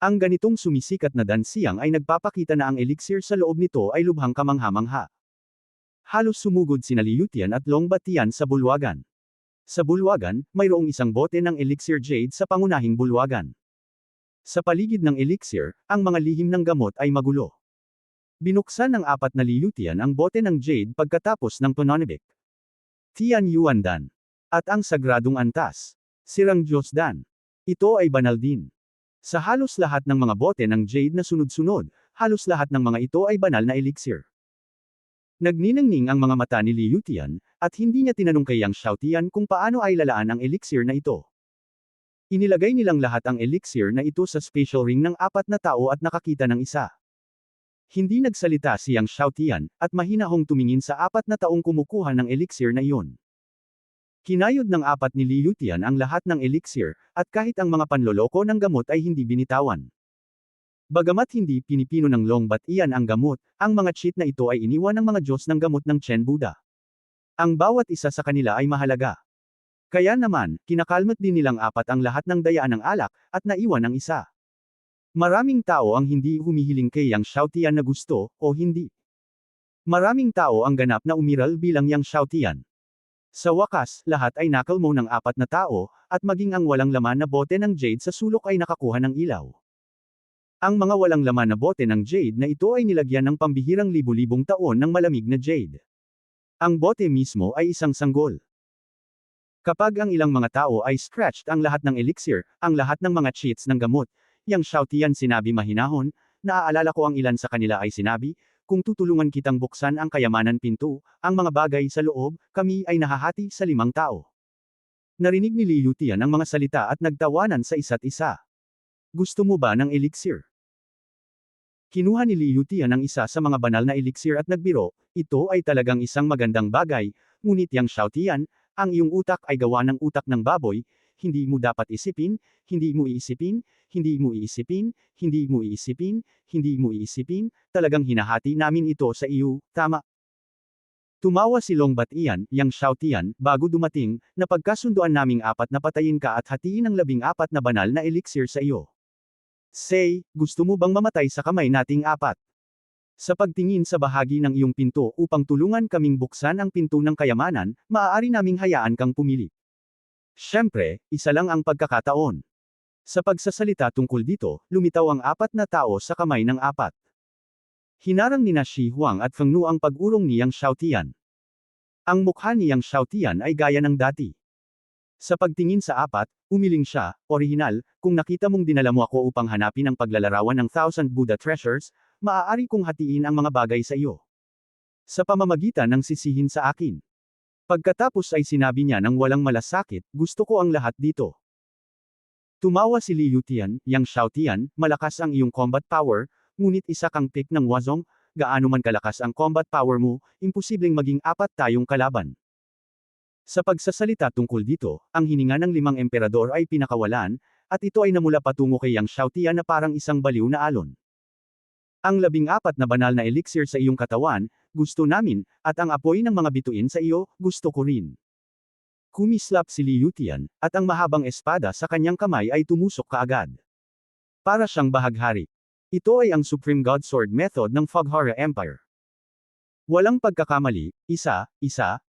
Ang ganitong sumisikat na Dan Xiang ay nagpapakita na ang elixir sa loob nito ay lubhang kamangha-mangha. Halos sumugod sina Li Yutian at Long Batian sa bulwagan. Sa bulwagan, mayroong isang bote ng elixir jade sa pangunahing bulwagan. Sa paligid ng elixir, ang mga lihim ng gamot ay magulo. Binuksan ng 4 na Li Yutian ang bote ng jade pagkatapos ng pananabik. Tian Yuan Dan. At ang sagradong antas. Sirang Diyos Dan. Ito ay banal din. Sa halos lahat ng mga bote ng jade na sunod-sunod, halos lahat ng mga ito ay banal na elixir. Nagniningning ang mga mata ni Li Yutian, at hindi niya tinanong kay Yang Xiaotian kung paano ay lalaan ang elixir na ito. Inilagay nilang lahat ang elixir na ito sa special ring ng 4 na tao at nakakita ng isa. Hindi nagsalita si Yang Xiaotian, at mahinahong tumingin sa 4 na taong kumukuha ng elixir na iyon. Kinayod ng 4 ni Li Yutian ang lahat ng elixir, at kahit ang mga panloloko ng gamot ay hindi binitawan. Bagamat hindi pinipino ng Long Batian ang gamot, ang mga cheat na ito ay iniwan ng mga Diyos ng gamot ng Chen Buddha. Ang bawat isa sa kanila ay mahalaga. Kaya naman, kinakalmat din nilang 4 ang lahat ng dayaan ng alak, at naiwan ang isa. Maraming tao ang hindi humihiling kay Yang Xiaotian na gusto, o hindi. Maraming tao ang ganap na umiral bilang Yang Xiaotian. Sa wakas, lahat ay nakalmo ng 4 na tao, at maging ang walang laman na bote ng jade sa sulok ay nakakuha ng ilaw. Ang mga walang laman na bote ng jade na ito ay nilagyan ng pambihirang libu-libong taon ng malamig na jade. Ang bote mismo ay isang sanggol. Kapag ang ilang mga tao ay scratched ang lahat ng elixir, ang lahat ng mga cheats ng gamot, Yang Xiaotian sinabi mahinahon, naaalala ko ang ilan sa kanila ay sinabi, kung tutulungan kitang buksan ang kayamanan pinto, ang mga bagay sa loob, kami ay nahahati sa 5 tao. Narinig ni Li Yutian ang mga salita at nagtawanan sa isa't isa. Gusto mo ba ng elixir? Kinuha ni Li Yutian ang isa sa mga banal na elixir at nagbiro, ito ay talagang isang magandang bagay, ngunit Yang Xiaotian, ang iyong utak ay gawa ng utak ng baboy, hindi mo dapat isipin, hindi mo iisipin, hindi mo iisipin, hindi mo iisipin, hindi mo iisipin, talagang hinahati namin ito sa iyo, tama. Tumawa si Long Batian, Yang Xiaotian, bago dumating, na pagkasunduan naming 4 na patayin ka at hatiin ang 14 na banal na elixir sa iyo. Say, gusto mo bang mamatay sa kamay nating 4? Sa pagtingin sa bahagi ng iyong pinto upang tulungan kaming buksan ang pinto ng kayamanan, maaari naming hayaan kang pumili. Siyempre, isa lang ang pagkakataon. Sa pagsasalita tungkol dito, lumitaw ang 4 na tao sa kamay ng 4. Hinarang ni na Shi Huang at Feng Nu ang pag-urong ni Yang Xiaotian. Ang mukha ni Yang Xiaotian ay gaya ng dati. Sa pagtingin sa 4, umiling siya, orihinal, kung nakita mong dinala mo ako upang hanapin ang paglalarawan ng 1,000 Buddha treasures, maaari kong hatiin ang mga bagay sa iyo. Sa pamamagitan ng sisihin sa akin. Pagkatapos ay sinabi niya ng walang malasakit, gusto ko ang lahat dito. Tumawa si Li Yutian, Yang Xiaotian, malakas ang iyong combat power, ngunit isa kang pick ng Wazong, gaano man kalakas ang combat power mo, imposibleng maging 4 tayong kalaban. Sa pagsasalita tungkol dito, ang hininga ng 5 emperador ay pinakawalan, at ito ay namula patungo kay Yang Xiaotian na parang isang baliw na alon. Ang 14 na banal na elixir sa iyong katawan, gusto namin, at ang apoy ng mga bituin sa iyo, gusto ko rin. Kumislap si Li Yutian, at ang mahabang espada sa kanyang kamay ay tumusok kaagad. Para siyang bahaghari. Ito ay ang Supreme God Sword method ng Foghora Empire. Walang pagkakamali, isa, 619,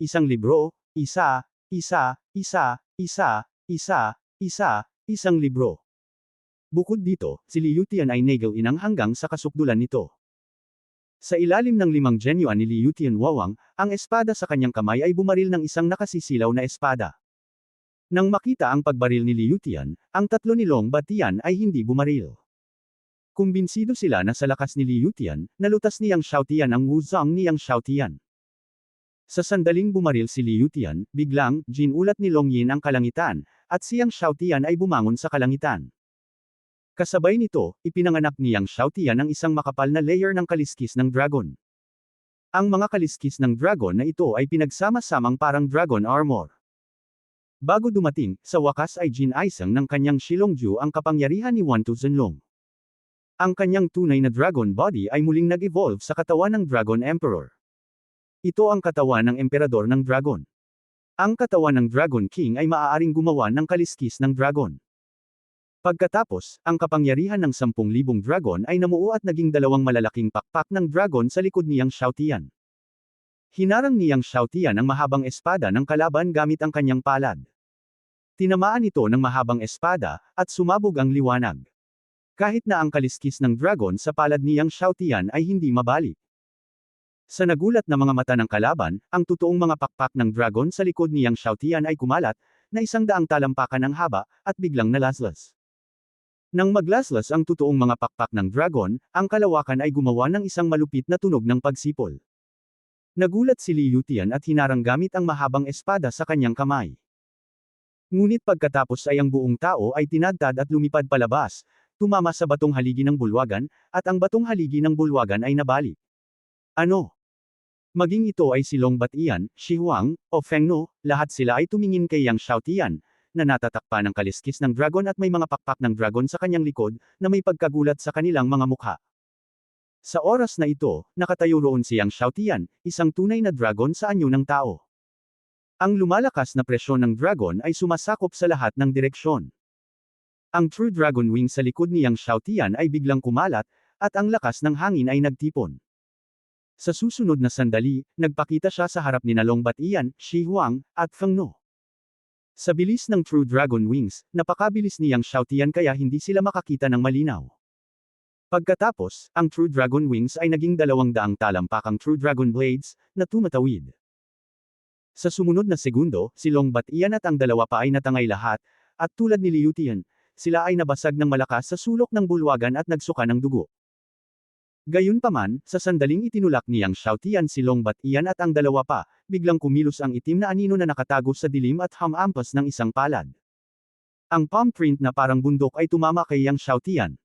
isang libro, isang libro. Bukod dito, si Li Yutian ay negel inang hanggang sa kasukdulan nito. Sa ilalim ng 5 genyuan ni Liu Tianwawang, ang espada sa kanyang kamay ay bumaril ng isang nakasisilaw na espada. Nang makita ang pagbaril ni Liu Tian, ang tatlo ni Long Batian ay hindi bumaril. Kumbinsido sila na sa lakas ni Liu Tian, nalutas ni Yang Xiaotian ang Wuzong ni Yang Xiaotian. Sa sandaling bumaril si Liu Tian, biglang, ginulat ni Long Yin ang kalangitan, at si Yang Xiaotian ay bumangon sa kalangitan. Kasabay nito, ipinanganak ni Yang Xiaotian ang isang makapal na layer ng kaliskis ng dragon. Ang mga kaliskis ng dragon na ito ay pinagsama-samang parang dragon armor. Bago dumating, sa wakas ay ginaisang ng kanyang Shilongju ang kapangyarihan ni Wan Zhenlong. Ang kanyang tunay na dragon body ay muling nag-evolve sa katawan ng Dragon Emperor. Ito ang katawan ng emperador ng dragon. Ang katawan ng Dragon King ay maaaring gumawa ng kaliskis ng dragon. Pagkatapos, ang kapangyarihan ng 10,000 dragon ay namuo at naging dalawang malalaking pakpak ng dragon sa likod ni Yang Xiaotian. Hinarang ni Yang Xiaotian ang mahabang espada ng kalaban gamit ang kanyang palad. Tinamaan ito ng mahabang espada, at sumabog ang liwanag. Kahit na ang kaliskis ng dragon sa palad ni Yang Xiaotian ay hindi mabali. Sa nagulat na mga mata ng kalaban, ang totoong mga pakpak ng dragon sa likod ni Yang Xiaotian ay kumalat, na 100 talampakan ng haba, at biglang nalaslas. Nang maglaslas ang totoong mga pakpak ng dragon, ang kalawakan ay gumawa ng isang malupit na tunog ng pagsipol. Nagulat si Liu Tian at hinarang gamit ang mahabang espada sa kanyang kamay. Ngunit pagkatapos ay ang buong tao ay tinadtad at lumipad palabas, tumama sa batong haligi ng bulwagan, at ang batong haligi ng bulwagan ay nabali. Ano? Maging ito ay si Long Batian, Shi Huang, o Feng No, lahat sila ay tumingin kay Yang Xiaotian, na natatakpan ng kaliskis ng dragon at may mga pakpak ng dragon sa kanyang likod, na may pagkagulat sa kanilang mga mukha. Sa oras na ito, nakatayo roon si Yang Xiaotian, isang tunay na dragon sa anyo ng tao. Ang lumalakas na presyon ng dragon ay sumasakop sa lahat ng direksyon. Ang True Dragon Wing sa likod ni Yang Xiaotian ay biglang kumalat, at ang lakas ng hangin ay nagtipon. Sa susunod na sandali, nagpakita siya sa harap ni Long Batian, Shi Huang, at Feng No. Sa bilis ng True Dragon Wings, napakabilis ni Yang Xiaotian kaya hindi sila makakita ng malinaw. Pagkatapos, ang True Dragon Wings ay naging 200 talampakang True Dragon Blades, na tumatawid. Sa sumunod na segundo, si Long Batian at ang dalawa pa ay natangay lahat, at tulad ni Liu Tian, sila ay nabasag ng malakas sa sulok ng bulwagan at nagsuka ng dugo. Gayunpaman, sa sandaling itinulak ni Yang Xiaotian si Long Batian at ang dalawa pa, biglang kumilos ang itim na anino na nakatago sa dilim at hamampas ng isang palad. Ang palm print na parang bundok ay tumama kay Yang Xiaotian.